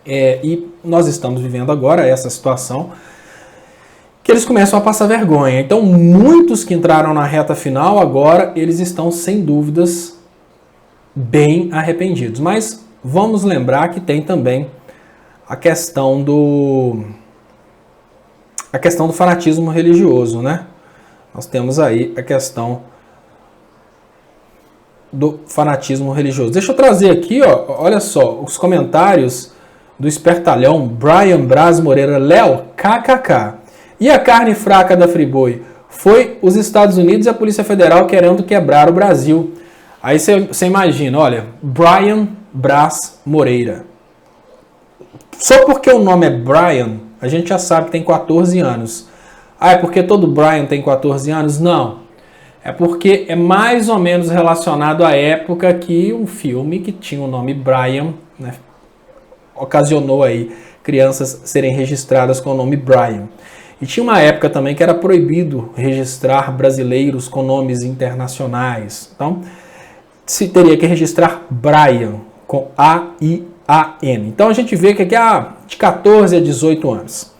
E nós estamos vivendo agora essa situação que eles começam a passar vergonha. Então, muitos que entraram na reta final, agora eles estão, sem dúvidas, bem arrependidos. Mas vamos lembrar que tem também a questão do fanatismo religioso, né? Nós temos aí a questão do fanatismo religioso. Deixa eu trazer aqui, ó, olha só, os comentários do espertalhão Brian Braz Moreira. Léo, kkk. E a carne fraca da Friboi? Foi os Estados Unidos e a Polícia Federal querendo quebrar o Brasil. Aí você imagina, olha, Brian Braz Moreira. Só porque o nome é Brian, a gente já sabe que tem 14 anos. Ah, é porque todo Brian tem 14 anos? Não. É porque é mais ou menos relacionado à época que um filme que tinha o nome Brian, né, ocasionou aí crianças serem registradas com o nome Brian. E tinha uma época também que era proibido registrar brasileiros com nomes internacionais. Então, se teria que registrar Brian, com A-I-A-N. Então, a gente vê que aqui é de 14 a 18 anos.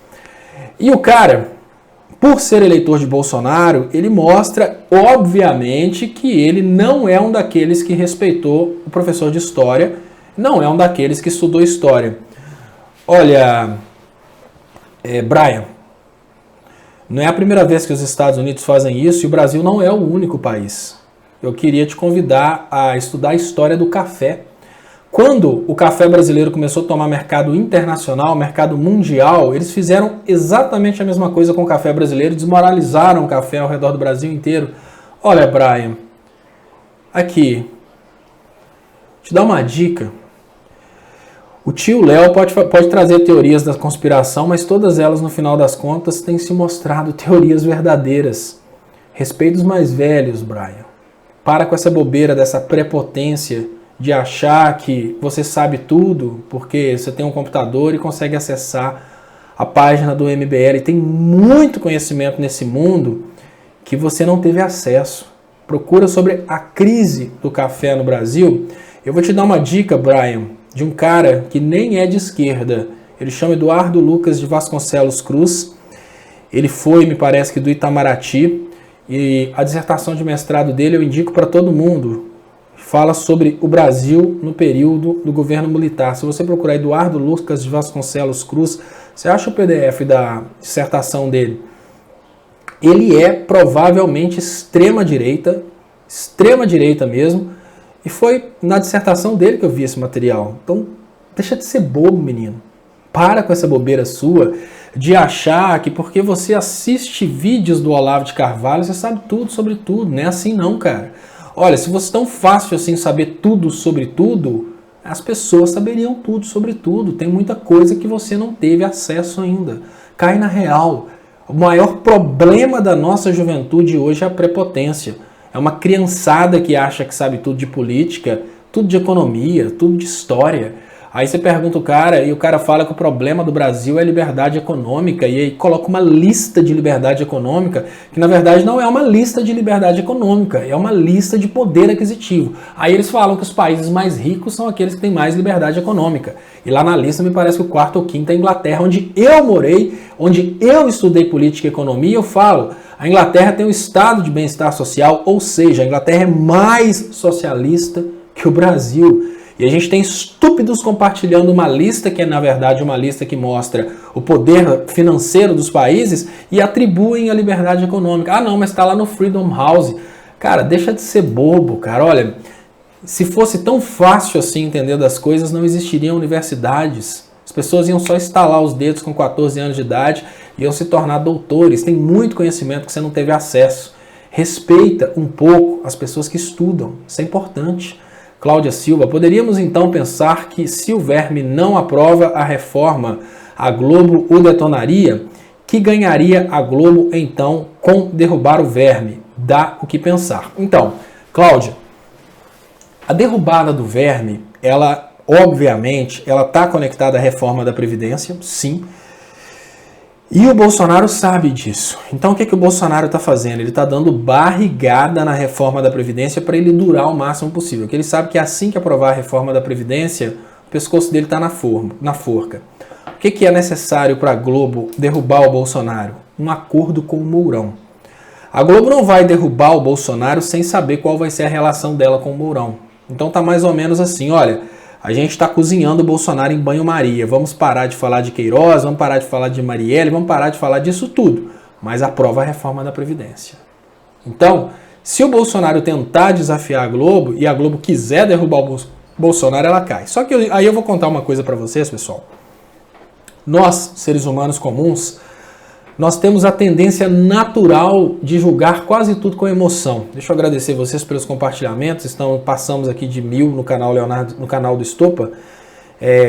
E o cara, por ser eleitor de Bolsonaro, ele mostra, obviamente, que ele não é um daqueles que respeitou o professor de história, não é um daqueles que estudou história. Olha, Brian, não é a primeira vez que os Estados Unidos fazem isso e o Brasil não é o único país. Eu queria te convidar a estudar a história do café. Quando o café brasileiro começou a tomar mercado internacional, mercado mundial, eles fizeram exatamente a mesma coisa com o café brasileiro, desmoralizaram o café ao redor do Brasil inteiro. Olha, Brian, aqui, te dar uma dica. O tio Léo pode trazer teorias da conspiração, mas todas elas, no final das contas, têm se mostrado teorias verdadeiras. Respeita os mais velhos, Brian. Para com essa bobeira dessa prepotência de achar que você sabe tudo porque você tem um computador e consegue acessar a página do MBL. Tem muito conhecimento nesse mundo que você não teve acesso. Procura sobre a crise do café no Brasil. Eu vou te dar uma dica, Brian, de um cara que nem é de esquerda. Ele chama Eduardo Lucas de Vasconcelos Cruz. Ele foi, me parece que do Itamaraty. E a dissertação de mestrado dele eu indico para todo mundo. Fala sobre o Brasil no período do governo militar. Se você procurar Eduardo Lucas de Vasconcelos Cruz, você acha o PDF da dissertação dele. Ele é provavelmente extrema-direita mesmo, e foi na dissertação dele que eu vi esse material. Então, deixa de ser bobo, menino. Para com essa bobeira sua de achar que porque você assiste vídeos do Olavo de Carvalho, você sabe tudo sobre tudo. Não é assim não, cara. Olha, se fosse tão fácil assim saber tudo sobre tudo, as pessoas saberiam tudo sobre tudo. Tem muita coisa que você não teve acesso ainda. Cai na real. O maior problema da nossa juventude hoje é a prepotência. É uma criançada que acha que sabe tudo de política, tudo de economia, tudo de história. Aí você pergunta o cara e o cara fala que o problema do Brasil é liberdade econômica e aí coloca uma lista de liberdade econômica que na verdade não é uma lista de liberdade econômica, é uma lista de poder aquisitivo. Aí eles falam que os países mais ricos são aqueles que têm mais liberdade econômica. E lá na lista me parece que o quarto ou quinto é a Inglaterra, onde eu morei, onde eu estudei política e economia. Eu falo, a Inglaterra tem um estado de bem-estar social, ou seja, a Inglaterra é mais socialista que o Brasil. E a gente tem estúpidos compartilhando uma lista que é, na verdade, uma lista que mostra o poder financeiro dos países e atribuem a liberdade econômica. Ah, não, mas está lá no Freedom House. Cara, deixa de ser bobo, cara. Olha, se fosse tão fácil assim entender das coisas, não existiriam universidades. As pessoas iam só estalar os dedos com 14 anos de idade e iam se tornar doutores. Tem muito conhecimento que você não teve acesso. Respeita um pouco as pessoas que estudam. Isso é importante. Cláudia Silva, poderíamos então pensar que se o Verme não aprova a reforma, a Globo o detonaria? Que ganharia a Globo então com derrubar o Verme? Dá o que pensar. Então, Cláudia, a derrubada do Verme, ela obviamente, ela está conectada à reforma da Previdência, sim. E o Bolsonaro sabe disso. Então o que o Bolsonaro está fazendo? Ele está dando barrigada na reforma da Previdência para ele durar o máximo possível. Porque ele sabe que assim que aprovar a reforma da Previdência, o pescoço dele está na forca. O que é necessário para a Globo derrubar o Bolsonaro? Um acordo com o Mourão. A Globo não vai derrubar o Bolsonaro sem saber qual vai ser a relação dela com o Mourão. Então tá mais ou menos assim, olha... A gente está cozinhando o Bolsonaro em banho-maria. Vamos parar de falar de Queiroz, vamos parar de falar de Marielle, vamos parar de falar disso tudo. Mas aprova a reforma da Previdência. Então, se o Bolsonaro tentar desafiar a Globo e a Globo quiser derrubar o Bolsonaro, ela cai. Só que aí eu vou contar uma coisa para vocês, pessoal. Nós, seres humanos comuns, nós temos a tendência natural de julgar quase tudo com emoção. Deixa eu agradecer vocês pelos compartilhamentos. Passamos aqui de 1000 no canal Leonardo, no canal do Estopa.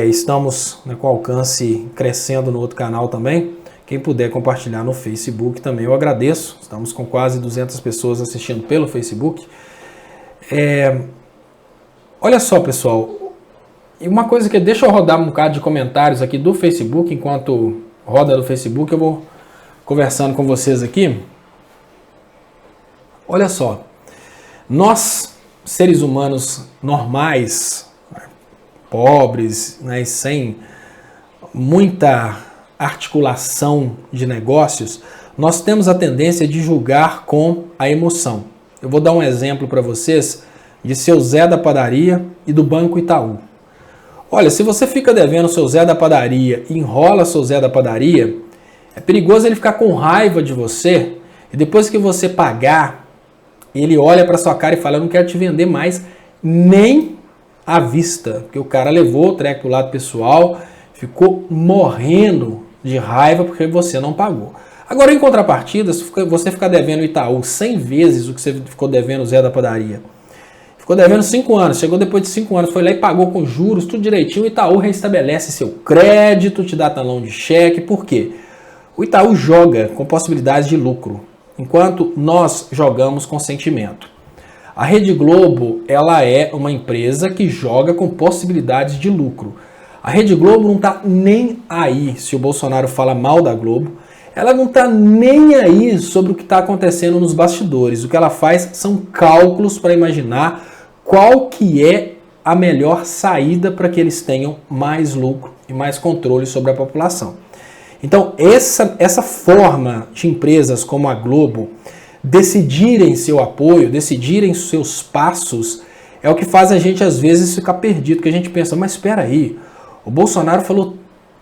Estamos com alcance crescendo no outro canal também. Quem puder compartilhar no Facebook também eu agradeço. Estamos com quase 200 pessoas assistindo pelo Facebook. Olha só, pessoal. E uma coisa que deixa eu rodar um bocado de comentários aqui do Facebook. Enquanto roda no Facebook, eu vou conversando com vocês aqui. Olha só, nós, seres humanos normais, pobres, sem muita articulação de negócios, nós temos a tendência de julgar com a emoção. Eu vou dar um exemplo para vocês de seu Zé da padaria e do Banco Itaú. Olha, se você fica devendo seu Zé da padaria e enrola seu Zé da padaria, é perigoso ele ficar com raiva de você e depois que você pagar, ele olha para sua cara e fala, eu não quero te vender mais nem à vista. Porque o cara levou o treco pro lado pessoal, ficou morrendo de raiva porque você não pagou. Agora, em contrapartida, se você ficar devendo o Itaú 100 vezes o que você ficou devendo o Zé da padaria, ficou devendo 5 anos, chegou depois de 5 anos, foi lá e pagou com juros, tudo direitinho, o Itaú restabelece seu crédito, te dá talão de cheque. Por quê? O Itaú joga com possibilidades de lucro, enquanto nós jogamos com sentimento. A Rede Globo, ela é uma empresa que joga com possibilidades de lucro. A Rede Globo não está nem aí se o Bolsonaro fala mal da Globo. Ela não está nem aí sobre o que está acontecendo nos bastidores. O que ela faz são cálculos para imaginar qual que é a melhor saída para que eles tenham mais lucro e mais controle sobre a população. Então, essa forma de empresas como a Globo decidirem seu apoio, decidirem seus passos, é o que faz a gente às vezes ficar perdido, que a gente pensa, mas espera aí, o Bolsonaro falou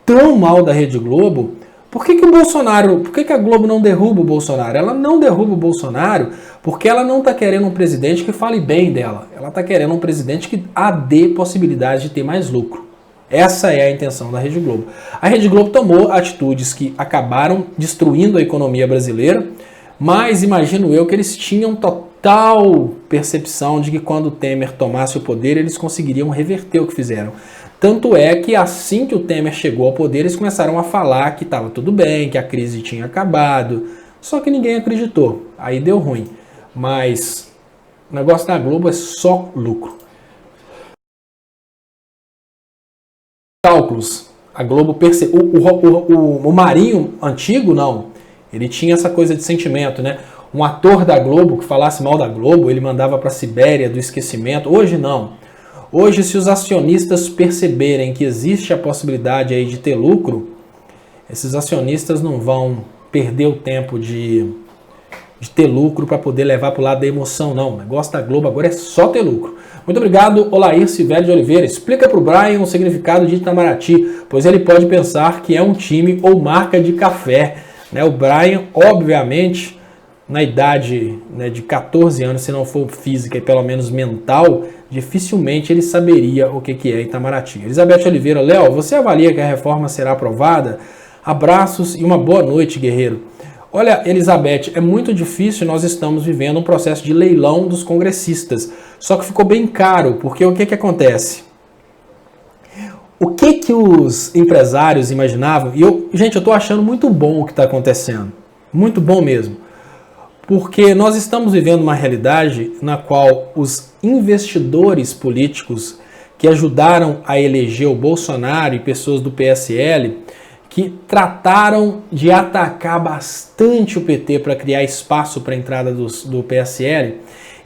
tão mal da Rede Globo, por que a Globo não derruba o Bolsonaro? Ela não derruba o Bolsonaro porque ela não está querendo um presidente que fale bem dela, ela está querendo um presidente que dê possibilidade de ter mais lucro. Essa é a intenção da Rede Globo. A Rede Globo tomou atitudes que acabaram destruindo a economia brasileira, mas imagino eu que eles tinham total percepção de que quando o Temer tomasse o poder, eles conseguiriam reverter o que fizeram. Tanto é que assim que o Temer chegou ao poder, eles começaram a falar que estava tudo bem, que a crise tinha acabado, só que ninguém acreditou. Aí deu ruim. Mas o negócio da Globo é só lucro. Cálculos. A Globo percebeu. O Marinho antigo, não. Ele tinha essa coisa de sentimento, né? Um ator da Globo que falasse mal da Globo, ele mandava para a Sibéria do esquecimento. Hoje não. Hoje, se os acionistas perceberem que existe a possibilidade aí de ter lucro, esses acionistas não vão perder o tempo de ter lucro para poder levar para o lado da emoção, não. O negócio da Globo agora é só ter lucro. Muito obrigado, Olair Civelli de Oliveira. Explica para o Brian o significado de Itamaraty, pois ele pode pensar que é um time ou marca de café. O Brian, obviamente, na idade de 14 anos, se não for física e pelo menos mental, dificilmente ele saberia o que é Itamaraty. Elizabeth Oliveira, Léo, você avalia que a reforma será aprovada? Abraços e uma boa noite, guerreiro. Olha, Elizabeth, é muito difícil, nós estamos vivendo um processo de leilão dos congressistas. Só que ficou bem caro, porque o que acontece? O que os empresários imaginavam? E gente, eu estou achando muito bom o que está acontecendo. Muito bom mesmo. Porque nós estamos vivendo uma realidade na qual os investidores políticos que ajudaram a eleger o Bolsonaro e pessoas do PSL que trataram de atacar bastante o PT para criar espaço para a entrada do PSL,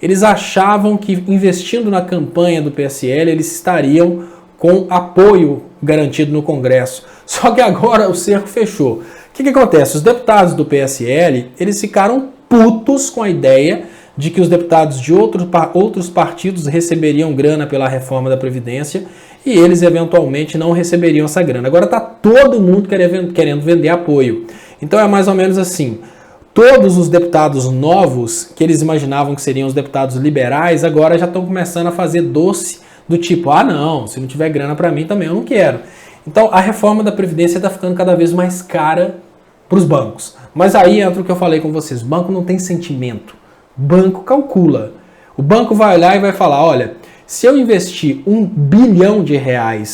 eles achavam que investindo na campanha do PSL eles estariam com apoio garantido no Congresso. Só que agora o cerco fechou. O que acontece? Os deputados do PSL, eles ficaram putos com a ideia de que os deputados de outros partidos receberiam grana pela reforma da Previdência e eles eventualmente não receberiam essa grana. Agora está todo mundo querendo vender apoio. Então é mais ou menos assim, todos os deputados novos, que eles imaginavam que seriam os deputados liberais, agora já estão começando a fazer doce do tipo, não, se não tiver grana para mim também eu não quero. Então a reforma da Previdência está ficando cada vez mais cara para os bancos. Mas aí entra o que eu falei com vocês, banco não tem sentimento. Banco calcula. O banco vai olhar e vai falar, olha, se eu investir R$1 bilhão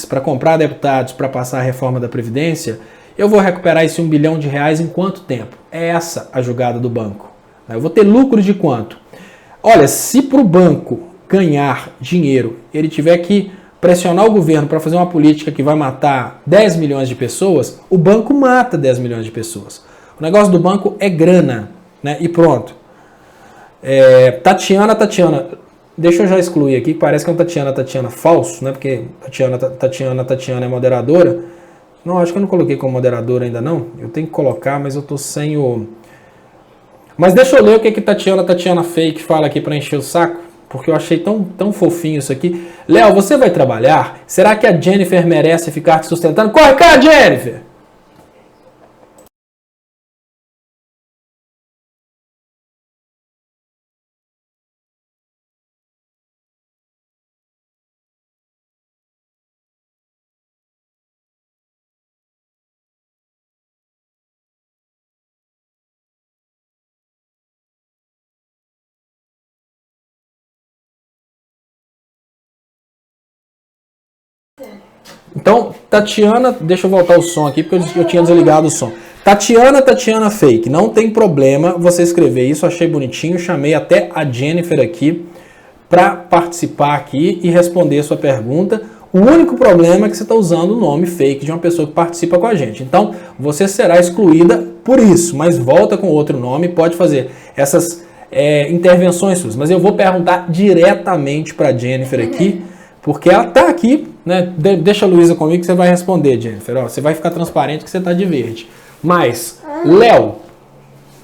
para comprar deputados para passar a reforma da Previdência, eu vou recuperar esse R$1 bilhão em quanto tempo? É essa a jogada do banco. Eu vou ter lucro de quanto? Olha, se para o banco ganhar dinheiro, ele tiver que pressionar o governo para fazer uma política que vai matar 10 milhões de pessoas, o banco mata 10 milhões de pessoas. O negócio do banco é grana, né? E pronto. Tatiana, deixa eu já excluir aqui, que parece que é um Tatiana falso, né? Porque Tatiana é moderadora. Não, acho que eu não coloquei como moderadora ainda não. Eu tenho que colocar, mas eu tô sem o... Mas deixa eu ler o que Tatiana fake fala aqui para encher o saco, porque eu achei tão fofinho isso aqui. Léo, você vai trabalhar? Será que a Jennifer merece ficar te sustentando? Corre cá, Jennifer! Então, Tatiana, deixa eu voltar o som aqui, porque eu tinha desligado o som. Tatiana fake, não tem problema você escrever isso, achei bonitinho, chamei até a Jennifer aqui para participar aqui e responder a sua pergunta. O único problema é que você está usando o nome fake de uma pessoa que participa com a gente. Então, você será excluída por isso, mas volta com outro nome, pode fazer essas intervenções suas. Mas eu vou perguntar diretamente para a Jennifer aqui, porque ela está aqui, né? Deixa a Luísa comigo que você vai responder, Jennifer. Ó, você vai ficar transparente que você está de verde. Mas, Léo,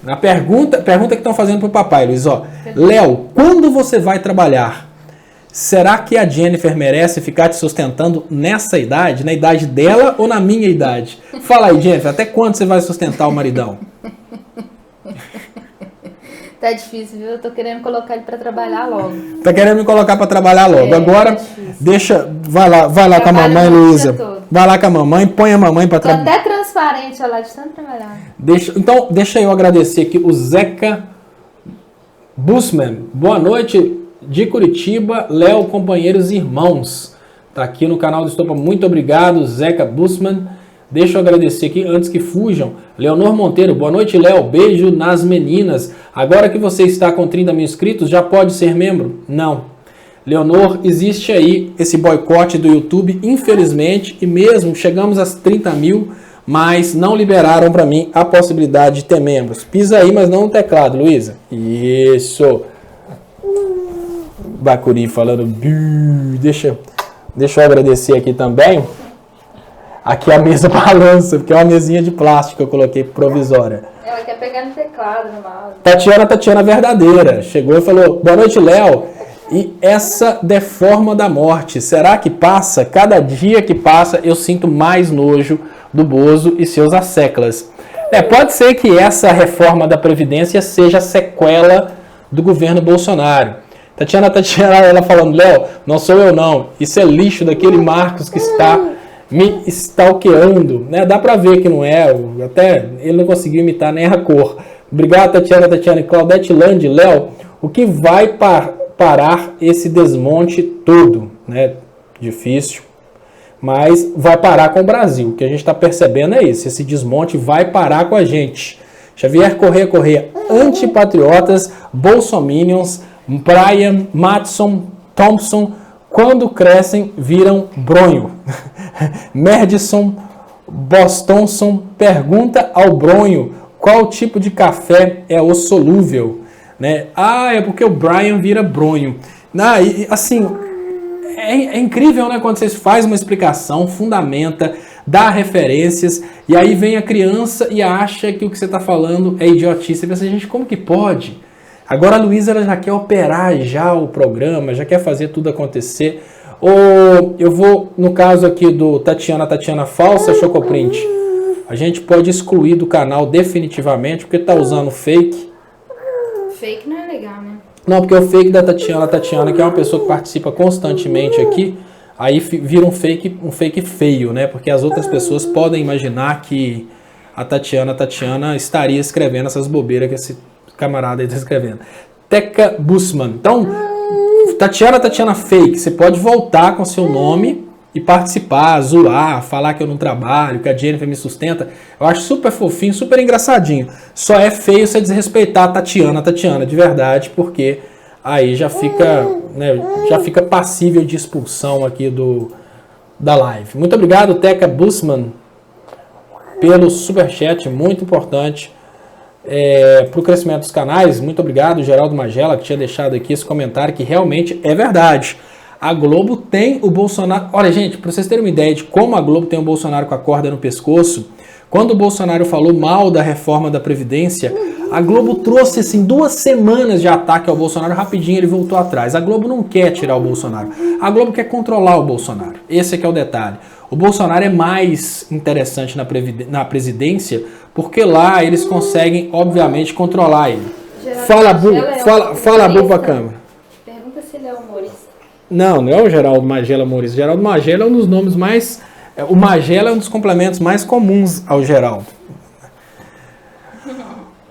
a pergunta que estão fazendo para o papai, Luiz, ó. Léo, quando você vai trabalhar? Será que a Jennifer merece ficar te sustentando nessa idade? Na idade dela ou na minha idade? Fala aí, Jennifer, até quando você vai sustentar o maridão? Tá difícil, viu? Eu tô querendo colocar ele pra trabalhar logo. Tá querendo me colocar pra trabalhar logo. Agora, vai lá com a mamãe, Luísa. Vai lá com a mamãe, põe a mamãe pra trabalhar. Tô até transparente, olha lá, de tanto trabalhar. Deixa eu agradecer aqui o Zeca Busman. Boa noite de Curitiba, Léo, companheiros e irmãos. Tá aqui no canal do Estopa. Muito obrigado, Zeca Busman. Deixa eu agradecer aqui, antes que fujam, Leonor Monteiro, boa noite, Léo, beijo nas meninas. Agora que você está com 30 mil inscritos, já pode ser membro? Não. Leonor, existe aí esse boicote do YouTube, infelizmente, e mesmo chegamos às 30 mil, mas não liberaram para mim a possibilidade de ter membros. Pisa aí, mas não no teclado, Luísa. Isso. Bacuri falando, deixa eu agradecer aqui também. Aqui a mesa balança, porque é uma mesinha de plástico que eu coloquei provisória. Ela quer pegar no teclado, no mouse. Tatiana verdadeira. Chegou e falou, boa noite, Léo. E essa deforma da morte, será que passa? Cada dia que passa eu sinto mais nojo do Bozo e seus asseclas. Pode ser que essa reforma da Previdência seja sequela do governo Bolsonaro. Tatiana, ela falando, Léo, não sou eu não. Isso é lixo daquele Marcos que está me stalkeando, né? Dá pra ver que não é, até ele não conseguiu imitar nem a cor. Obrigado, Tatiana e Claudete Land, Léo, o que vai parar esse desmonte todo, né? Difícil, mas vai parar com o Brasil. O que a gente está percebendo é isso, esse desmonte vai parar com a gente. Xavier Corrêa, antipatriotas, bolsominions, Brian, Matson, Thompson, quando crescem, viram bronho. Merdison Bostonson pergunta ao bronho qual tipo de café é o solúvel. Né? É porque o Brian vira bronho. Assim, é incrível, né? Quando você faz uma explicação, fundamenta, dá referências, e aí vem a criança e acha que o que você está falando é idiotice. Você pensa, gente, como que pode? Agora a Luísa ela já quer operar já o programa, já quer fazer tudo acontecer. Ou eu vou, no caso aqui do Tatiana falsa Chocoprint, a gente pode excluir do canal definitivamente, porque tá usando fake. Fake não é legal, né? Não, porque o fake da Tatiana, que é uma pessoa que participa constantemente aqui, aí vira um fake feio, né? Porque as outras pessoas podem imaginar que a Tatiana estaria escrevendo essas bobeiras que esse camarada aí está escrevendo. Teca Busman. Então, Tatiana fake, você pode voltar com seu nome e participar, zoar, falar que eu não trabalho, que a Jennifer me sustenta. Eu acho super fofinho, super engraçadinho. Só é feio você desrespeitar a Tatiana de verdade, porque aí já fica, né, já fica passível de expulsão aqui da live. Muito obrigado, Teca Busman, pelo superchat, muito importante. Para o crescimento dos canais, muito obrigado, Geraldo Magela, que tinha deixado aqui esse comentário, que realmente é verdade. A Globo tem o Bolsonaro... Olha, gente, para vocês terem uma ideia de como a Globo tem o Bolsonaro com a corda no pescoço, quando o Bolsonaro falou mal da reforma da Previdência, a Globo trouxe, assim, 2 semanas de ataque ao Bolsonaro, rapidinho ele voltou atrás. A Globo não quer tirar o Bolsonaro, a Globo quer controlar o Bolsonaro. Esse é que é o detalhe. O Bolsonaro é mais interessante na presidência, porque lá eles conseguem, obviamente, controlar ele. Fala, Bu, para a câmera. Pergunta se ele é humorista. Não é o Geraldo Magela humorista. Geraldo Magela é um dos nomes mais... O Magela é um dos complementos mais comuns ao Geraldo.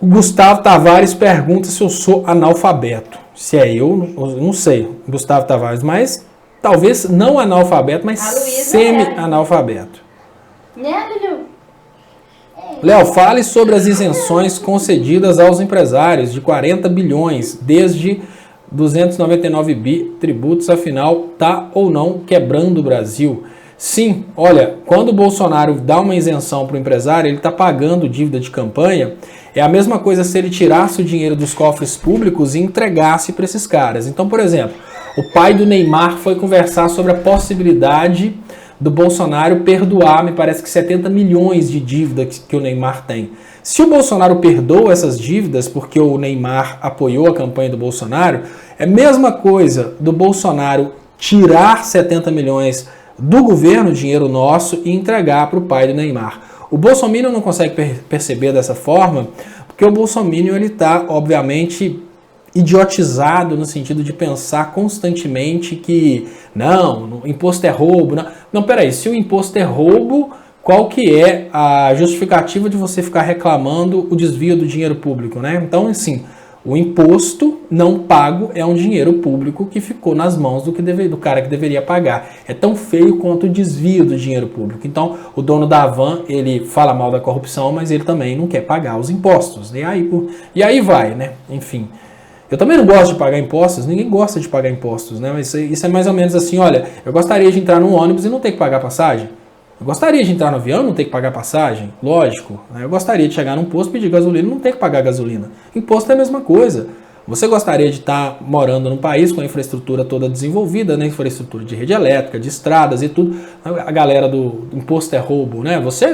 O Gustavo Tavares pergunta se eu sou analfabeto. Se é eu não sei, Gustavo Tavares, mas talvez não analfabeto, mas semi-analfabeto. Né, Lulu? Léo, fale sobre as isenções concedidas aos empresários de 40 bilhões desde 299 bi tributos, afinal, tá ou não quebrando o Brasil? Sim, olha, quando o Bolsonaro dá uma isenção para o empresário, ele está pagando dívida de campanha, é a mesma coisa se ele tirasse o dinheiro dos cofres públicos e entregasse para esses caras. Então, por exemplo, o pai do Neymar foi conversar sobre a possibilidade do Bolsonaro perdoar, me parece que 70 milhões de dívida que o Neymar tem. Se o Bolsonaro perdoa essas dívidas porque o Neymar apoiou a campanha do Bolsonaro, é a mesma coisa do Bolsonaro tirar 70 milhões do governo, dinheiro nosso, e entregar para o pai do Neymar. O Bolsonaro não consegue perceber dessa forma, porque o Bolsonaro ele está, obviamente, idiotizado no sentido de pensar constantemente que não, imposto é roubo. Não, peraí, se o imposto é roubo, qual que é a justificativa de você ficar reclamando o desvio do dinheiro público, né? Então, assim, o imposto não pago é um dinheiro público que ficou nas mãos do cara que deveria pagar. É tão feio quanto o desvio do dinheiro público. Então, o dono da van, ele fala mal da corrupção, mas ele também não quer pagar os impostos. E aí vai, né? Enfim. Eu também não gosto de pagar impostos, ninguém gosta de pagar impostos, né? Mas isso é mais ou menos assim, olha, eu gostaria de entrar num ônibus e não ter que pagar passagem. Eu gostaria de entrar no avião e não ter que pagar passagem, lógico. Né? Eu gostaria de chegar num posto, pedir gasolina e não ter que pagar gasolina. Imposto é a mesma coisa. Você gostaria de estar morando num país com a infraestrutura toda desenvolvida, né? Infraestrutura de rede elétrica, de estradas e tudo. A galera do imposto é roubo, né? Você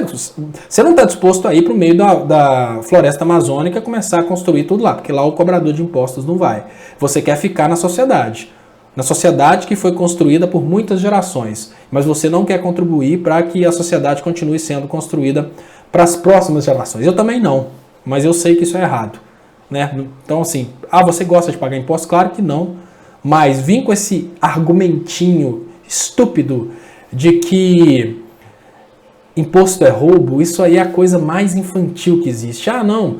não está disposto a ir para o meio da floresta amazônica e começar a construir tudo lá, porque lá o cobrador de impostos não vai. Você quer ficar na sociedade. Na sociedade que foi construída por muitas gerações, mas você não quer contribuir para que a sociedade continue sendo construída para as próximas gerações. Eu também não, mas eu sei que isso é errado, né? Então assim, você gosta de pagar imposto? Claro que não, mas vim com esse argumentinho estúpido de que imposto é roubo, isso aí é a coisa mais infantil que existe. Não,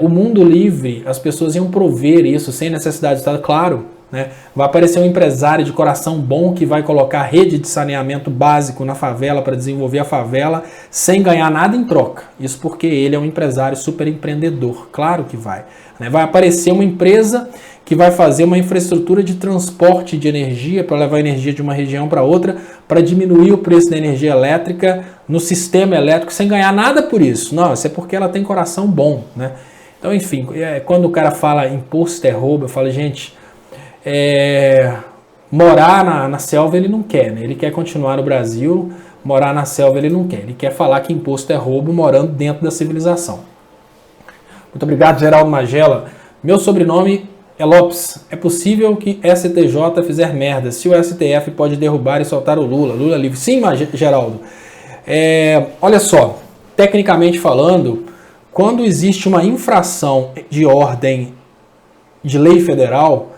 o mundo livre, as pessoas iam prover isso sem necessidade de Estado, claro. Né? Vai aparecer um empresário de coração bom que vai colocar rede de saneamento básico na favela para desenvolver a favela sem ganhar nada em troca. Isso porque ele é um empresário super empreendedor. Claro que vai. Né? Vai aparecer uma empresa que vai fazer uma infraestrutura de transporte de energia para levar energia de uma região para outra para diminuir o preço da energia elétrica no sistema elétrico sem ganhar nada por isso. Não, isso é porque ela tem coração bom. Né? Então, enfim, quando o cara fala imposto é roubo, eu falo, gente... morar na selva ele não quer, né? Ele quer continuar no Brasil, morar na selva ele não quer. Ele quer falar que imposto é roubo morando dentro da civilização. Muito obrigado, Geraldo Magela. Meu sobrenome é Lopes. É possível que STJ fizer merda. Se o STF pode derrubar e soltar o Lula. Lula livre. Sim, Geraldo. Olha só, tecnicamente falando, quando existe uma infração de ordem de lei federal...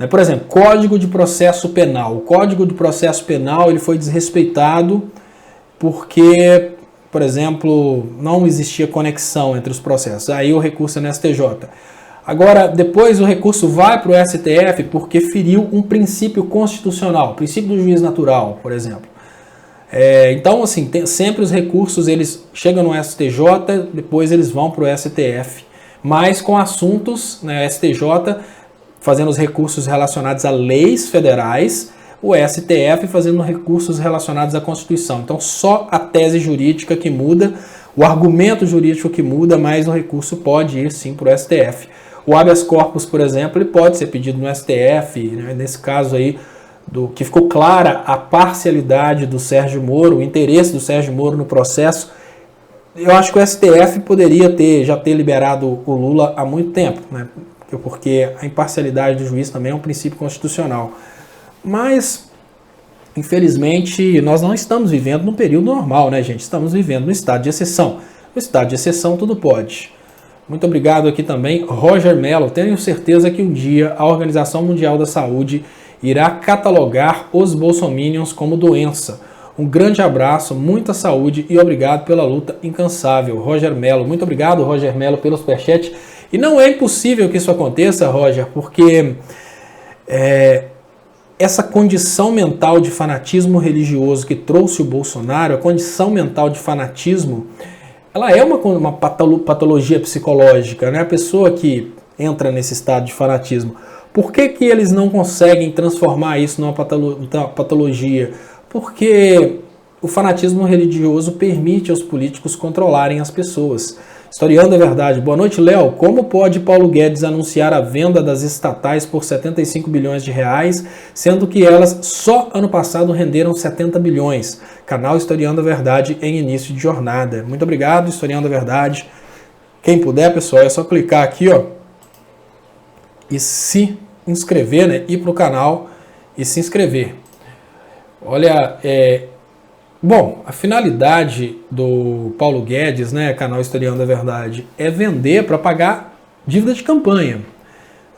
Por exemplo, Código de Processo Penal. O Código de Processo Penal ele foi desrespeitado porque, por exemplo, não existia conexão entre os processos. Aí o recurso é no STJ. Agora, depois o recurso vai para o STF porque feriu um princípio constitucional, o princípio do juiz natural, por exemplo. Então, assim, sempre os recursos eles chegam no STJ, depois eles vão para o STF. Mas com assuntos, né, STJ... fazendo os recursos relacionados a leis federais, o STF fazendo recursos relacionados à Constituição. Então, só a tese jurídica que muda, o argumento jurídico que muda, mas o recurso pode ir sim para o STF. O habeas corpus, por exemplo, ele pode ser pedido no STF, né? Nesse caso aí, que ficou clara a parcialidade do Sérgio Moro, o interesse do Sérgio Moro no processo. Eu acho que o STF poderia já ter liberado o Lula há muito tempo, né? Porque a imparcialidade do juiz também é um princípio constitucional. Mas, infelizmente, nós não estamos vivendo num período normal, né, gente? Estamos vivendo no estado de exceção. No estado de exceção, tudo pode. Muito obrigado aqui também, Roger Mello. Tenho certeza que um dia a Organização Mundial da Saúde irá catalogar os bolsominions como doença. Um grande abraço, muita saúde e obrigado pela luta incansável. Roger Mello. Muito obrigado, Roger Mello, pelo superchat. E não é impossível que isso aconteça, Roger, porque essa condição mental de fanatismo religioso que trouxe o Bolsonaro, a condição mental de fanatismo, ela é uma patologia psicológica, né? A pessoa que entra nesse estado de fanatismo Por que eles não conseguem transformar isso numa patologia? Porque o fanatismo religioso permite aos políticos controlarem as pessoas. Historiando a verdade. Boa noite, Léo. Como pode Paulo Guedes anunciar a venda das estatais por 75 bilhões de reais, sendo que elas só ano passado renderam 70 bilhões? Canal Historiando a Verdade em início de jornada. Muito obrigado, Historiando a Verdade. Quem puder, pessoal, é só clicar aqui, ó, e se inscrever, né? Ir para o canal e se inscrever. Olha, bom, a finalidade do Paulo Guedes, né, canal Historiando a Verdade, é vender para pagar dívida de campanha.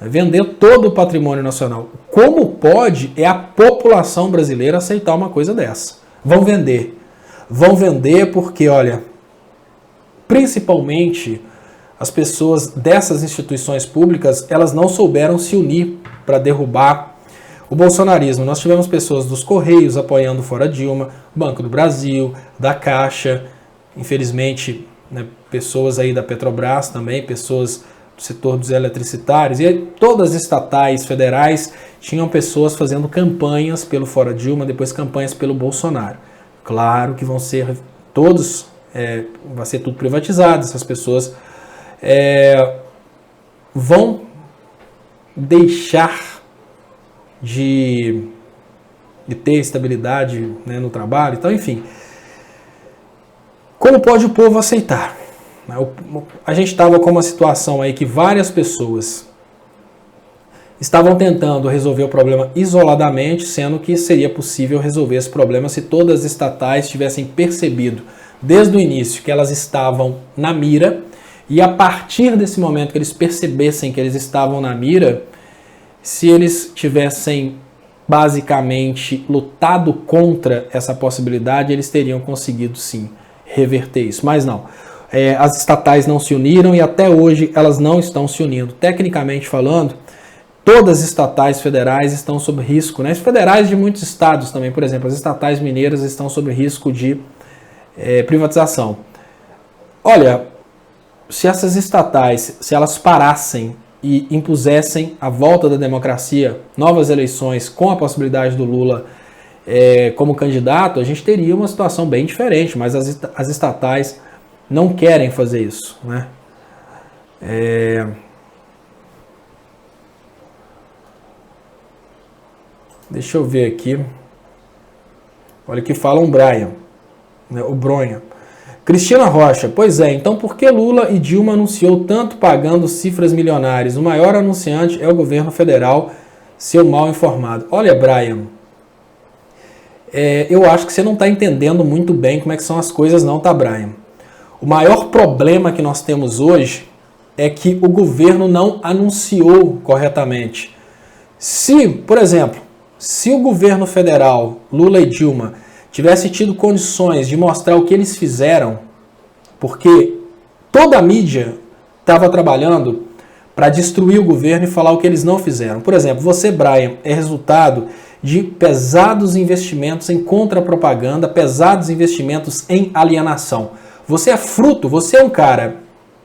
É vender todo o patrimônio nacional. Como pode a população brasileira aceitar uma coisa dessa? Vão vender. Vão vender porque, olha, principalmente as pessoas dessas instituições públicas, elas não souberam se unir para derrubar o bolsonarismo. Nós tivemos pessoas dos Correios apoiando fora Dilma, Banco do Brasil, da Caixa, infelizmente, né, pessoas aí da Petrobras também, pessoas do setor dos eletricitários, e aí, todas as estatais federais tinham pessoas fazendo campanhas pelo fora Dilma, depois campanhas pelo Bolsonaro. Claro que vão ser todos, vai ser tudo privatizado, essas pessoas vão deixar de ter estabilidade, né, no trabalho. Então, enfim, como pode o povo aceitar? A gente estava com uma situação aí que várias pessoas estavam tentando resolver o problema isoladamente, sendo que seria possível resolver esse problema se todas as estatais tivessem percebido desde o início que elas estavam na mira, e a partir desse momento que eles percebessem que eles estavam na mira, se eles tivessem basicamente lutado contra essa possibilidade, eles teriam conseguido sim reverter isso. Mas não, as estatais não se uniram e até hoje elas não estão se unindo. Tecnicamente falando, todas as estatais federais estão sob risco, né? As federais de muitos estados também, por exemplo, as estatais mineiras estão sob risco de privatização. Olha, se essas estatais, se elas parassem e impusessem a volta da democracia, novas eleições com a possibilidade do Lula como candidato, a gente teria uma situação bem diferente, mas as estatais não querem fazer isso, né? Deixa eu ver aqui. Olha o que fala um Brian, né, o Bronha. Cristina Rocha, pois é, então por que Lula e Dilma anunciou tanto pagando cifras milionárias? O maior anunciante é o governo federal, seu mal informado. Olha, Brian, eu acho que você não está entendendo muito bem como é que são as coisas não, tá, Brian? O maior problema que nós temos hoje é que o governo não anunciou corretamente. Se, por exemplo, se o governo federal, Lula e Dilma, tivesse tido condições de mostrar o que eles fizeram, porque toda a mídia estava trabalhando para destruir o governo e falar o que eles não fizeram. Por exemplo, você, Brian, é resultado de pesados investimentos em contra-propaganda, pesados investimentos em alienação. Você é fruto, você é um cara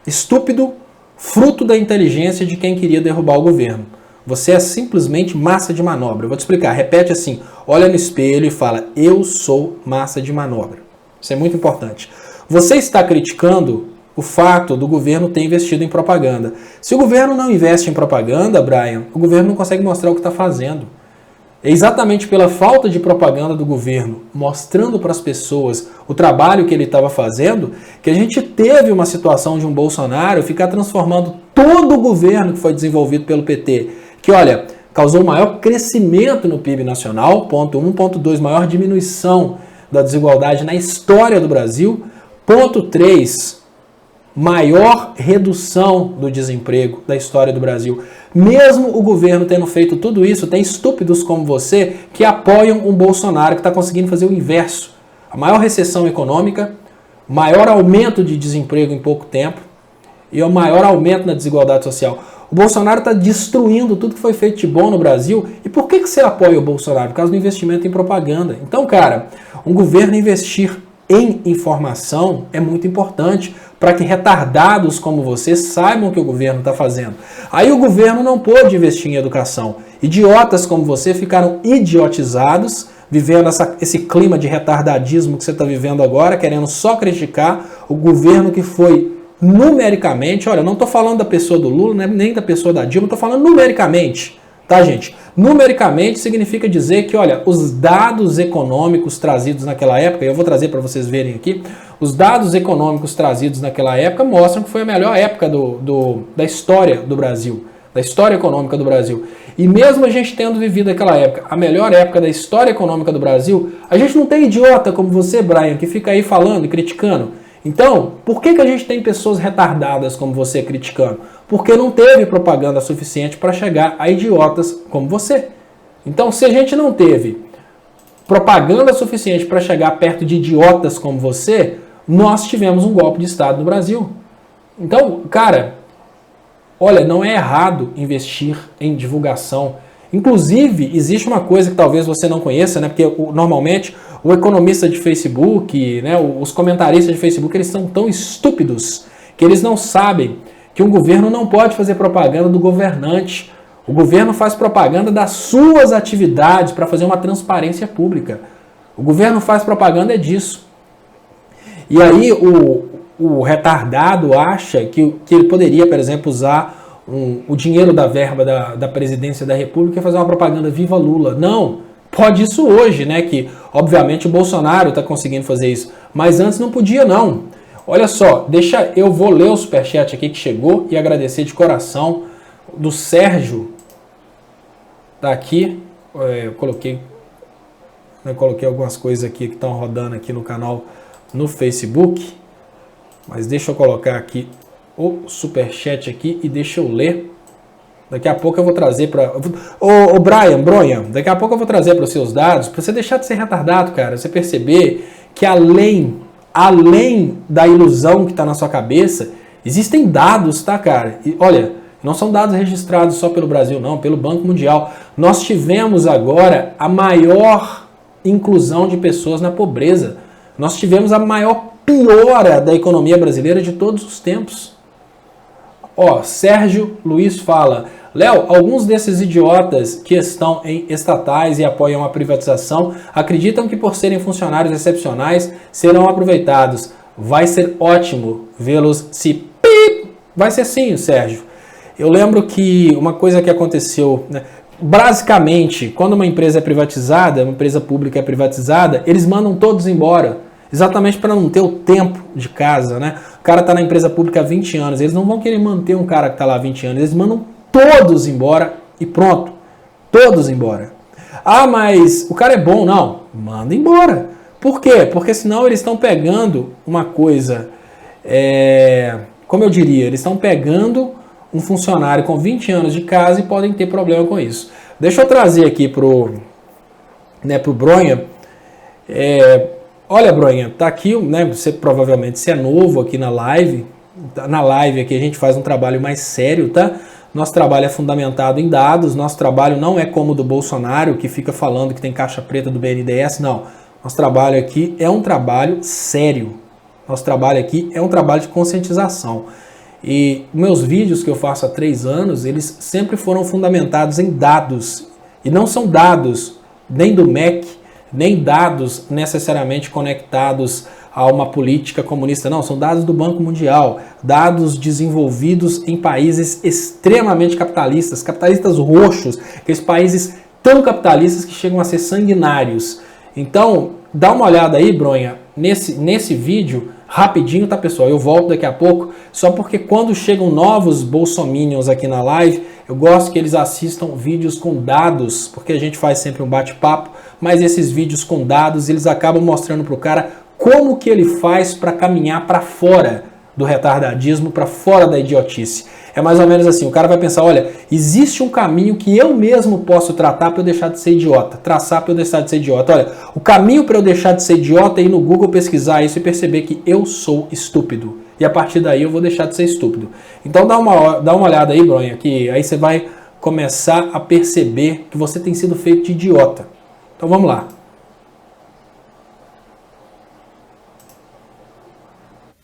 estúpido, fruto da inteligência de quem queria derrubar o governo. Você é simplesmente massa de manobra. Eu vou te explicar. Repete assim, olha no espelho e fala, eu sou massa de manobra. Isso é muito importante. Você está criticando o fato do governo ter investido em propaganda. Se o governo não investe em propaganda, Brian, o governo não consegue mostrar o que está fazendo. É exatamente pela falta de propaganda do governo, mostrando para as pessoas o trabalho que ele estava fazendo, que a gente teve uma situação de um Bolsonaro ficar transformando todo o governo que foi desenvolvido pelo PT, que, olha, causou maior crescimento no PIB nacional, ponto 1, ponto 2, maior diminuição da desigualdade na história do Brasil, ponto 3, maior redução do desemprego da história do Brasil. Mesmo o governo tendo feito tudo isso, tem estúpidos como você que apoiam um Bolsonaro que está conseguindo fazer o inverso. A maior recessão econômica, maior aumento de desemprego em pouco tempo e o maior aumento na desigualdade social. O Bolsonaro está destruindo tudo que foi feito de bom no Brasil. E por que você apoia o Bolsonaro? Por causa do investimento em propaganda. Então, cara, um governo investir em informação é muito importante, para que retardados como você saibam o que o governo está fazendo. Aí o governo não pôde investir em educação. Idiotas como você ficaram idiotizados, vivendo esse clima de retardadismo que você está vivendo agora, querendo só criticar o governo que foi numericamente, olha, não estou falando da pessoa do Lula, nem da pessoa da Dilma, estou falando numericamente, tá, gente? Numericamente significa dizer que, olha, os dados econômicos trazidos naquela época, eu vou trazer para vocês verem aqui, os dados econômicos trazidos naquela época mostram que foi a melhor época da história do Brasil, da história econômica do Brasil. E mesmo a gente tendo vivido aquela época, a melhor época da história econômica do Brasil, a gente não tem idiota como você, Brian, que fica aí falando e criticando. Então, por que a gente tem pessoas retardadas como você criticando? Porque não teve propaganda suficiente para chegar a idiotas como você. Então, se a gente não teve propaganda suficiente para chegar perto de idiotas como você, nós tivemos um golpe de Estado no Brasil. Então, cara, olha, não é errado investir em divulgação. Inclusive, existe uma coisa que talvez você não conheça, né? Porque normalmente o economista de Facebook, né, os comentaristas de Facebook, eles são tão estúpidos que eles não sabem que um governo não pode fazer propaganda do governante. O governo faz propaganda das suas atividades para fazer uma transparência pública. O governo faz propaganda disso. E aí o retardado acha que ele poderia, por exemplo, usar o dinheiro da verba da presidência da República e fazer uma propaganda Viva Lula. Não, pode isso hoje, né? Que obviamente o Bolsonaro está conseguindo fazer isso, mas antes não podia não. Olha só, eu vou ler o superchat aqui que chegou e agradecer de coração do Sérgio. Tá aqui, eu coloquei algumas coisas aqui que estão rodando aqui no canal no Facebook, mas deixa eu colocar aqui o superchat aqui e deixa eu ler. Daqui a pouco eu vou trazer para... Ô Brian, daqui a pouco eu vou trazer para os seus dados, para você deixar de ser retardado, cara. Você perceber que além da ilusão que está na sua cabeça, existem dados, tá, cara? E olha, não são dados registrados só pelo Brasil, não, pelo Banco Mundial. Nós tivemos agora a maior inclusão de pessoas na pobreza. Nós tivemos a maior piora da economia brasileira de todos os tempos. Ó, Sérgio Luiz fala: Léo, alguns desses idiotas que estão em estatais e apoiam a privatização acreditam que por serem funcionários excepcionais serão aproveitados. Vai ser ótimo vê-los se... Vai ser sim, Sérgio. Eu lembro que uma coisa que aconteceu, né? Basicamente, quando uma empresa é privatizada, uma empresa pública é privatizada, eles mandam todos embora. Exatamente para não ter o tempo de casa, né? O cara está na empresa pública há 20 anos, eles não vão querer manter um cara que está lá há 20 anos, eles mandam todos embora e pronto. Todos embora. Ah, mas o cara é bom. Não, manda embora. Por quê? Porque senão eles estão pegando uma coisa, como eu diria, eles estão pegando um funcionário com 20 anos de casa e podem ter problema com isso. Deixa eu trazer aqui pro Bronha. Olha, Bronha, tá aqui, né? Você provavelmente é novo aqui na live. Na live aqui a gente faz um trabalho mais sério, tá? Nosso trabalho é fundamentado em dados. Nosso trabalho não é como o do Bolsonaro, que fica falando que tem caixa preta do BNDES. Não. Nosso trabalho aqui é um trabalho sério. Nosso trabalho aqui é um trabalho de conscientização. E meus vídeos que eu faço há 3 anos, eles sempre foram fundamentados em dados. E não são dados nem do MEC, nem dados necessariamente conectados a uma política comunista, não, são dados do Banco Mundial, dados desenvolvidos em países extremamente capitalistas, capitalistas roxos, aqueles países tão capitalistas que chegam a ser sanguinários. Então, dá uma olhada aí, Bronha, nesse vídeo, rapidinho, tá, pessoal? Eu volto daqui a pouco, só porque quando chegam novos bolsominions aqui na live, eu gosto que eles assistam vídeos com dados, porque a gente faz sempre um bate-papo, mas esses vídeos com dados, eles acabam mostrando pro cara como que ele faz para caminhar para fora do retardadismo, para fora da idiotice. É mais ou menos assim, o cara vai pensar, olha, existe um caminho que eu mesmo posso tratar para eu deixar de ser idiota, traçar para eu deixar de ser idiota. Olha, o caminho para eu deixar de ser idiota é ir no Google pesquisar isso e perceber que eu sou estúpido. E a partir daí eu vou deixar de ser estúpido. Então dá uma olhada aí, Bronha, que aí você vai começar a perceber que você tem sido feito de idiota. Então vamos lá.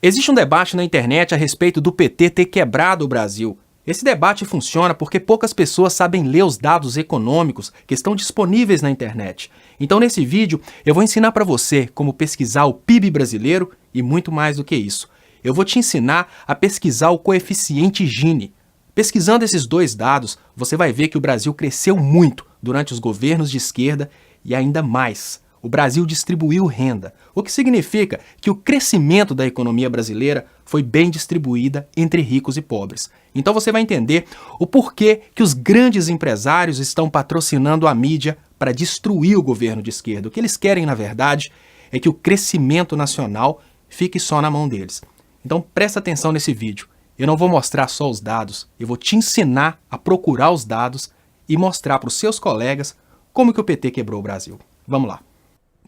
Existe um debate na internet a respeito do PT ter quebrado o Brasil. Esse debate funciona porque poucas pessoas sabem ler os dados econômicos que estão disponíveis na internet. Então, nesse vídeo, eu vou ensinar para você como pesquisar o PIB brasileiro e muito mais do que isso. Eu vou te ensinar a pesquisar o coeficiente Gini. Pesquisando esses dois dados, você vai ver que o Brasil cresceu muito durante os governos de esquerda e ainda mais. O Brasil distribuiu renda, o que significa que o crescimento da economia brasileira foi bem distribuída entre ricos e pobres. Então você vai entender o porquê que os grandes empresários estão patrocinando a mídia para destruir o governo de esquerda. O que eles querem, na verdade, é que o crescimento nacional fique só na mão deles. Então presta atenção nesse vídeo. Eu não vou mostrar só os dados, eu vou te ensinar a procurar os dados e mostrar para os seus colegas como que o PT quebrou o Brasil. Vamos lá.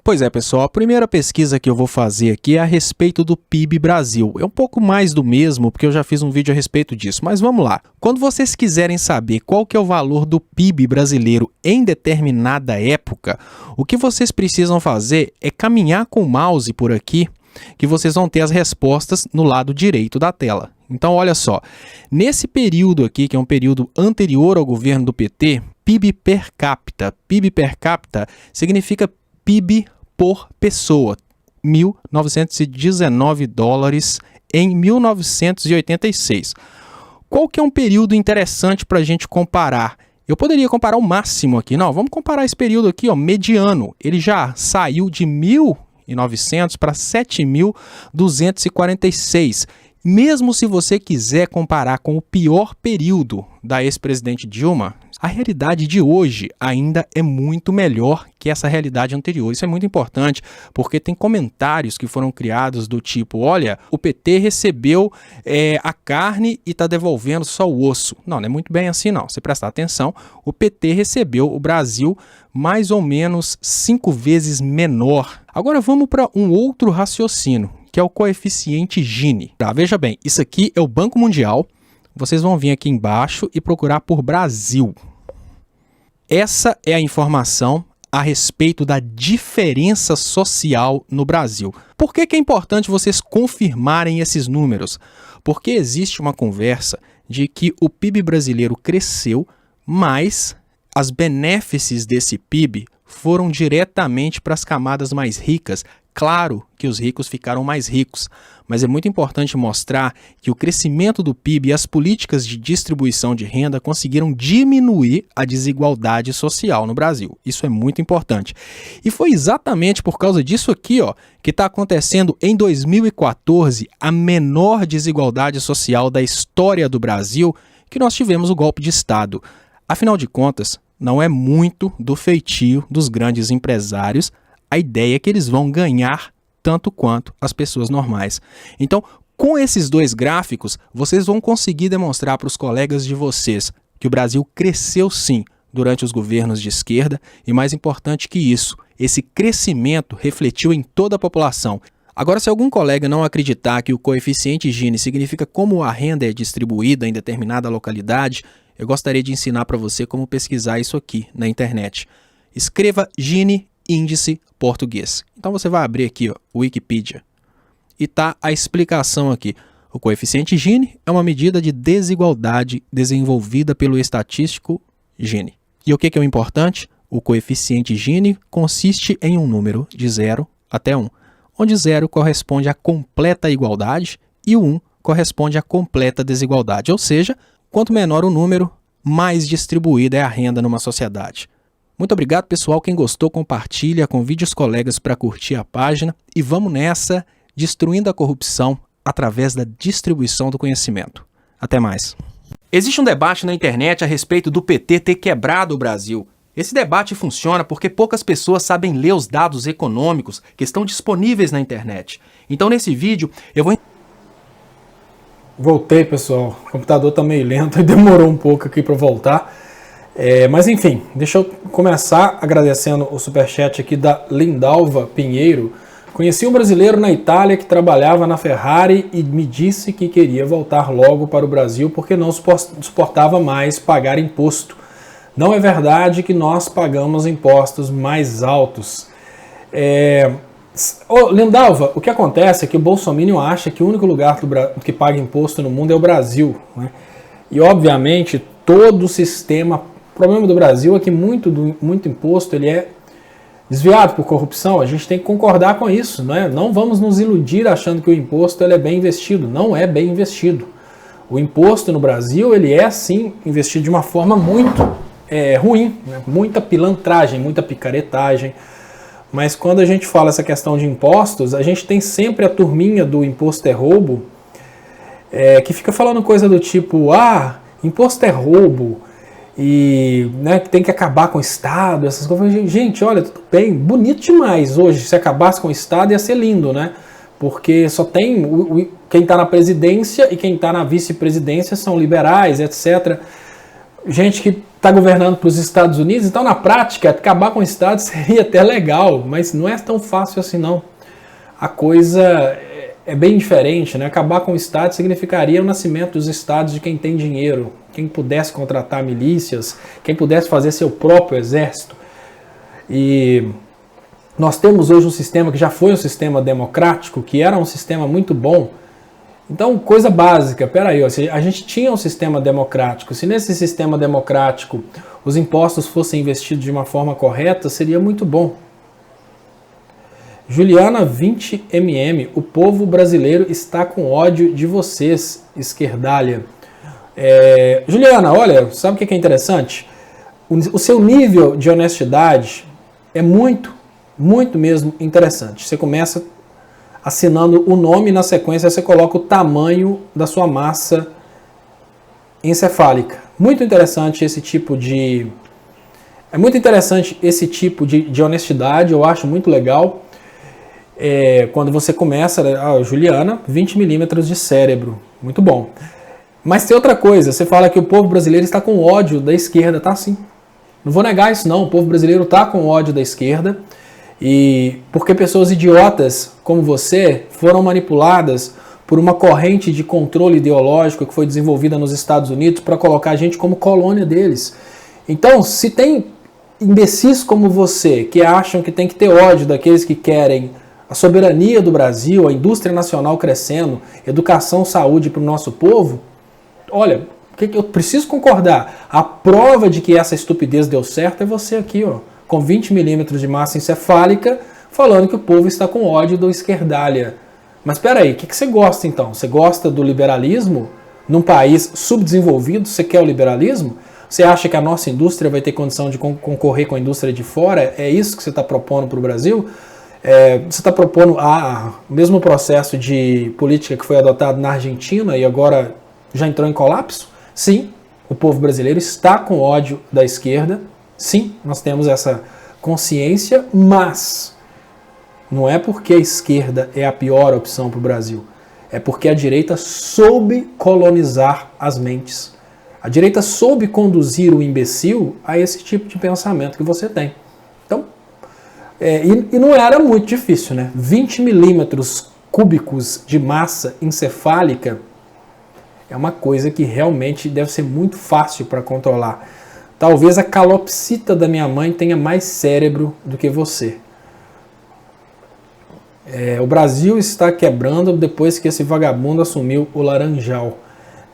Pois é, pessoal, a primeira pesquisa que eu vou fazer aqui é a respeito do PIB Brasil. É um pouco mais do mesmo, porque eu já fiz um vídeo a respeito disso, mas vamos lá. Quando vocês quiserem saber qual que é o valor do PIB brasileiro em determinada época, o que vocês precisam fazer é caminhar com o mouse por aqui, que vocês vão ter as respostas no lado direito da tela. Então, olha só, nesse período aqui, que é um período anterior ao governo do PT, PIB per capita. PIB per capita significa PIB por pessoa, 1.919 dólares em 1986. Qual que é um período interessante para a gente comparar? Eu poderia comparar o máximo aqui, não, vamos comparar esse período aqui, ó, mediano. Ele já saiu de 1.900 para 7.246. Mesmo se você quiser comparar com o pior período da ex-presidente Dilma, a realidade de hoje ainda é muito melhor que essa realidade anterior. Isso é muito importante, porque tem comentários que foram criados do tipo, olha, o PT recebeu a carne e está devolvendo só o osso. Não, não é muito bem assim não. Se prestar atenção, o PT recebeu o Brasil mais ou menos 5 vezes menor. Agora vamos para um outro raciocínio, que é o coeficiente Gini. Tá, veja bem, isso aqui é o Banco Mundial. Vocês vão vir aqui embaixo e procurar por Brasil. Essa é a informação a respeito da diferença social no Brasil. Por que é importante vocês confirmarem esses números? Porque existe uma conversa de que o PIB brasileiro cresceu, mas as benéfices desse PIB foram diretamente para as camadas mais ricas. Claro que os ricos ficaram mais ricos, mas é muito importante mostrar que o crescimento do PIB e as políticas de distribuição de renda conseguiram diminuir a desigualdade social no Brasil. Isso é muito importante. E foi exatamente por causa disso aqui, ó, que está acontecendo em 2014 a menor desigualdade social da história do Brasil, que nós tivemos o golpe de Estado. Afinal de contas, não é muito do feitio dos grandes empresários a ideia é que eles vão ganhar tanto quanto as pessoas normais. Então, com esses dois gráficos, vocês vão conseguir demonstrar para os colegas de vocês que o Brasil cresceu sim durante os governos de esquerda e, mais importante que isso, esse crescimento refletiu em toda a população. Agora, se algum colega não acreditar que o coeficiente Gini significa como a renda é distribuída em determinada localidade, eu gostaria de ensinar para você como pesquisar isso aqui na internet. Escreva Gini índice português. Então você vai abrir aqui, ó, o Wikipedia e tá a explicação aqui. O coeficiente Gini é uma medida de desigualdade desenvolvida pelo estatístico Gini. E o que é o importante? O coeficiente Gini consiste em um número de 0 até 1, onde 0 corresponde à completa igualdade e o 1 corresponde à completa desigualdade. Ou seja, quanto menor o número, mais distribuída é a renda numa sociedade. Muito obrigado, pessoal. Quem gostou, compartilha, convide os colegas para curtir a página e vamos nessa, destruindo a corrupção através da distribuição do conhecimento. Até mais. Existe um debate na internet a respeito do PT ter quebrado o Brasil. Esse debate funciona porque poucas pessoas sabem ler os dados econômicos que estão disponíveis na internet. Então, nesse vídeo, eu vou... Voltei, pessoal. O computador está meio lento e demorou um pouco aqui para voltar. Mas enfim, deixa eu começar agradecendo o superchat aqui da Lindalva Pinheiro. Conheci um brasileiro na Itália que trabalhava na Ferrari e me disse que queria voltar logo para o Brasil porque não suportava mais pagar imposto. Não é verdade que nós pagamos impostos mais altos. Ô, Lindalva, o que acontece é que o Bolsonaro acha que o único lugar que paga imposto no mundo é o Brasil, né? E, obviamente, todo o sistema... O problema do Brasil é que muito imposto ele é desviado por corrupção. A gente tem que concordar com isso, né? Não vamos nos iludir achando que o imposto ele é bem investido. Não é bem investido. O imposto no Brasil ele é, sim, investido de uma forma muito ruim, né? Muita pilantragem, muita picaretagem. Mas quando a gente fala essa questão de impostos, a gente tem sempre a turminha do imposto é roubo, que fica falando coisa do tipo, imposto é roubo, e né, tem que acabar com o Estado, essas coisas. Gente, olha, tudo bem, bonito demais hoje, se acabasse com o Estado ia ser lindo, né? Porque só tem quem está na presidência e quem está na vice-presidência são liberais, etc. Gente que está governando para os Estados Unidos, então na prática, acabar com o Estado seria até legal, mas não é tão fácil assim não. A coisa é bem diferente, né? Acabar com o Estado significaria o nascimento dos Estados de quem tem dinheiro, quem pudesse contratar milícias, quem pudesse fazer seu próprio exército. E nós temos hoje um sistema que já foi um sistema democrático, que era um sistema muito bom. Então, coisa básica, peraí, a gente tinha um sistema democrático, se nesse sistema democrático os impostos fossem investidos de uma forma correta, seria muito bom. Juliana 20mm, o povo brasileiro está com ódio de vocês, esquerdalha. Juliana, olha, sabe o que é interessante? O seu nível de honestidade é muito, muito mesmo interessante. Você começa assinando o nome e na sequência você coloca o tamanho da sua massa encefálica. Muito interessante esse tipo de... É muito interessante esse tipo de honestidade, eu acho muito legal. Quando você começa, Juliana, 20 milímetros de cérebro, muito bom. Mas tem outra coisa, você fala que o povo brasileiro está com ódio da esquerda, tá sim. Não vou negar isso não, o povo brasileiro está com ódio da esquerda, e porque pessoas idiotas como você foram manipuladas por uma corrente de controle ideológico que foi desenvolvida nos Estados Unidos para colocar a gente como colônia deles. Então, se tem imbecis como você que acham que tem que ter ódio daqueles que querem a soberania do Brasil, a indústria nacional crescendo, educação, saúde para o nosso povo, olha, eu preciso concordar. A prova de que essa estupidez deu certo é você aqui, com 20 milímetros de massa encefálica, falando que o povo está com ódio do esquerdalha. Mas espera aí, o que você gosta então? Você gosta do liberalismo num país subdesenvolvido? Você quer o liberalismo? Você acha que a nossa indústria vai ter condição de concorrer com a indústria de fora? É isso que você está propondo para o Brasil? Você está propondo o mesmo processo de política que foi adotado na Argentina e agora já entrou em colapso? Sim, o povo brasileiro está com ódio da esquerda. Sim, nós temos essa consciência, mas não é porque a esquerda é a pior opção para o Brasil. É porque a direita soube colonizar as mentes. A direita soube conduzir o imbecil a esse tipo de pensamento que você tem. Então, e não era muito difícil, né? 20 milímetros cúbicos de massa encefálica é uma coisa que realmente deve ser muito fácil para controlar. Talvez a calopsita da minha mãe tenha mais cérebro do que você. O Brasil está quebrando depois que esse vagabundo assumiu o Laranjal.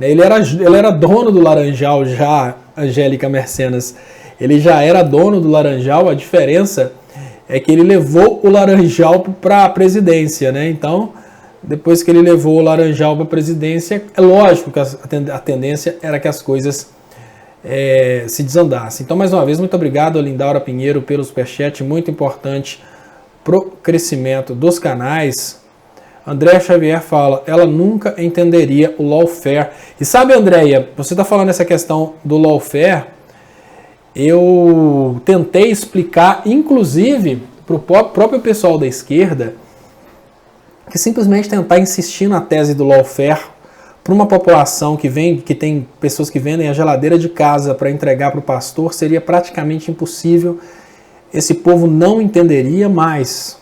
Ele era dono do Laranjal já, Angélica Mercenas. Ele já era dono do Laranjal, a diferença é que ele levou o Laranjal para a presidência, né? Então, depois que ele levou o Laranjal para a presidência, é lógico que a tendência era que as coisas se desandassem. Então, mais uma vez, muito obrigado a Lindaura Pinheiro pelo superchat, muito importante para o crescimento dos canais. Andréa Xavier fala, ela nunca entenderia o lawfare. E sabe, Andréia, você está falando essa questão do lawfare, eu tentei explicar, inclusive, para o próprio pessoal da esquerda, que simplesmente tentar insistir na tese do lawfare para uma população que tem pessoas que vendem a geladeira de casa para entregar para o pastor, seria praticamente impossível. Esse povo não entenderia mais.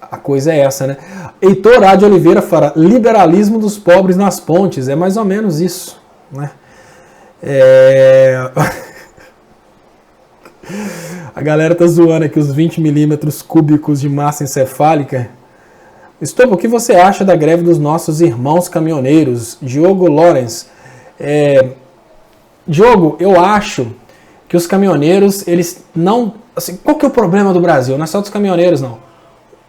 A coisa é essa, né? Heitor A. de Oliveira fala, liberalismo dos pobres nas pontes. É mais ou menos isso, né? A galera tá zoando aqui os 20 milímetros cúbicos de massa encefálica. Estopa, o que você acha da greve dos nossos irmãos caminhoneiros? Diogo Lorenz. Diogo, eu acho que os caminhoneiros, eles não... Assim, qual que é o problema do Brasil? Não é só dos caminhoneiros, não.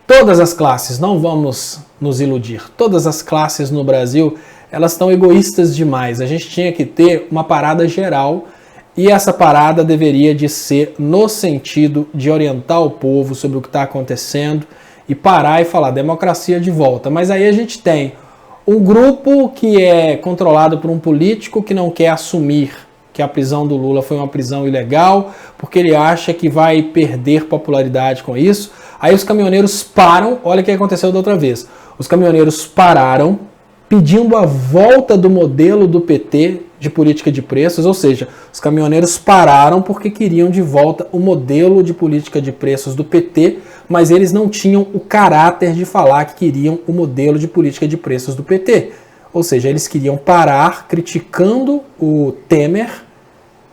Todas as classes, não vamos nos iludir, todas as classes no Brasil, elas estão egoístas demais. A gente tinha que ter uma parada geral e essa parada deveria de ser no sentido de orientar o povo sobre o que está acontecendo e parar e falar democracia de volta. Mas aí a gente tem um grupo que é controlado por um político que não quer assumir que a prisão do Lula foi uma prisão ilegal, porque ele acha que vai perder popularidade com isso. Aí os caminhoneiros param, olha o que aconteceu da outra vez. Os caminhoneiros pararam pedindo a volta do modelo do PT de política de preços, ou seja, os caminhoneiros pararam porque queriam de volta o modelo de política de preços do PT, mas eles não tinham o caráter de falar que queriam o modelo de política de preços do PT. Ou seja, eles queriam parar criticando o Temer,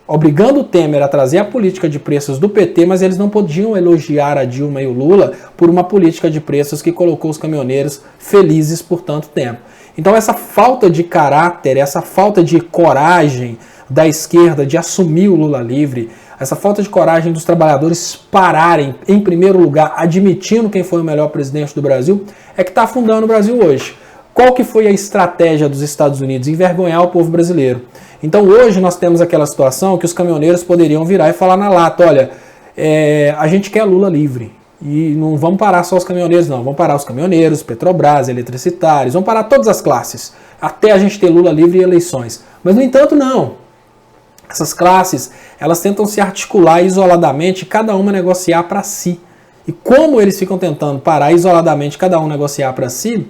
obrigando o Temer a trazer a política de preços do PT, mas eles não podiam elogiar a Dilma e o Lula por uma política de preços que colocou os caminhoneiros felizes por tanto tempo. Então essa falta de caráter, essa falta de coragem da esquerda de assumir o Lula livre, essa falta de coragem dos trabalhadores pararem, em primeiro lugar, admitindo quem foi o melhor presidente do Brasil, é que está afundando o Brasil hoje. Qual que foi a estratégia dos Estados Unidos? Envergonhar o povo brasileiro. Então hoje nós temos aquela situação que os caminhoneiros poderiam virar e falar na lata, olha, a gente quer Lula livre. E não vamos parar só os caminhoneiros, não. Vamos parar os caminhoneiros, Petrobras, eletricitários, vamos parar todas as classes, até a gente ter Lula livre e eleições. Mas, no entanto, não. Essas classes, elas tentam se articular isoladamente, cada uma negociar para si. E como eles ficam tentando parar isoladamente, cada um negociar para si,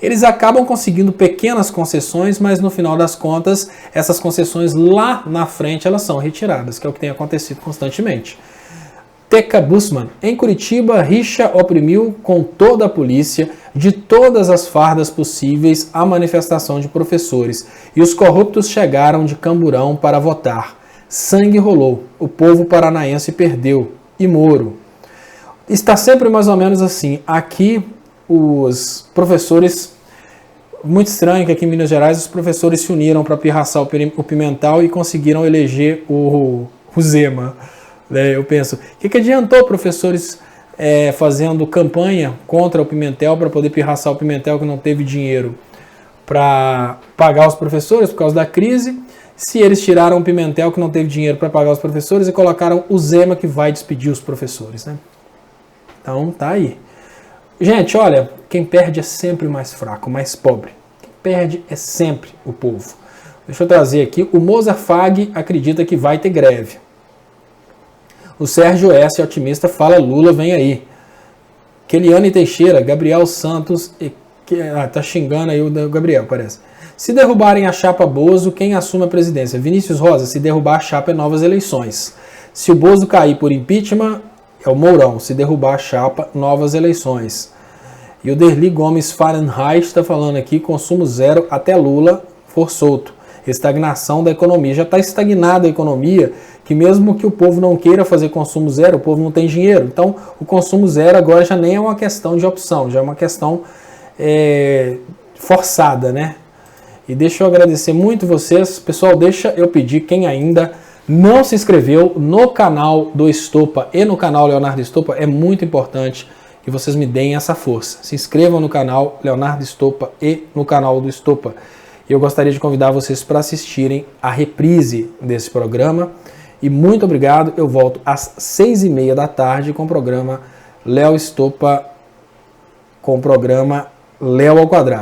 eles acabam conseguindo pequenas concessões, mas no final das contas, essas concessões lá na frente, elas são retiradas, que é o que tem acontecido constantemente. Teca Bussmann, em Curitiba, rixa oprimiu com toda a polícia, de todas as fardas possíveis, a manifestação de professores, e os corruptos chegaram de Camburão para votar. Sangue rolou, o povo paranaense perdeu. E Moro. Está sempre mais ou menos assim. Aqui, os professores, muito estranho que aqui em Minas Gerais, os professores se uniram para pirraçar o Pimentel e conseguiram eleger o Zema. Eu penso, o que adiantou professores fazendo campanha contra o Pimentel para poder pirraçar o Pimentel que não teve dinheiro para pagar os professores por causa da crise, se eles tiraram o Pimentel que não teve dinheiro para pagar os professores e colocaram o Zema que vai despedir os professores, né? Então tá aí. Gente, olha, quem perde é sempre o mais fraco, o mais pobre. Quem perde é sempre o povo. Deixa eu trazer aqui, o Mozart Fag acredita que vai ter greve. O Sérgio S., otimista, fala Lula, vem aí. Keliane Teixeira, Gabriel Santos, tá xingando aí o Gabriel, parece. Se derrubarem a chapa Bozo, quem assume a presidência? Vinícius Rosa, se derrubar a chapa é novas eleições. Se o Bozo cair por impeachment, é o Mourão. Se derrubar a chapa, novas eleições. E o Derli Gomes Fahrenheit está falando aqui, consumo zero até Lula for solto. Estagnação da economia. Já está estagnada a economia, que mesmo que o povo não queira fazer consumo zero, o povo não tem dinheiro. Então, o consumo zero agora já nem é uma questão de opção, já é uma questão forçada, né? E deixa eu agradecer muito vocês. Pessoal, deixa eu pedir, quem ainda não se inscreveu no canal do Estopa e no canal Leonardo Estopa, é muito importante que vocês me deem essa força. Se inscrevam no canal Leonardo Estopa e no canal do Estopa. E eu gostaria de convidar vocês para assistirem a reprise desse programa. E muito obrigado. Eu volto às 6h30 da tarde com o programa Léo Estopa, com o programa Léo ao Quadrado.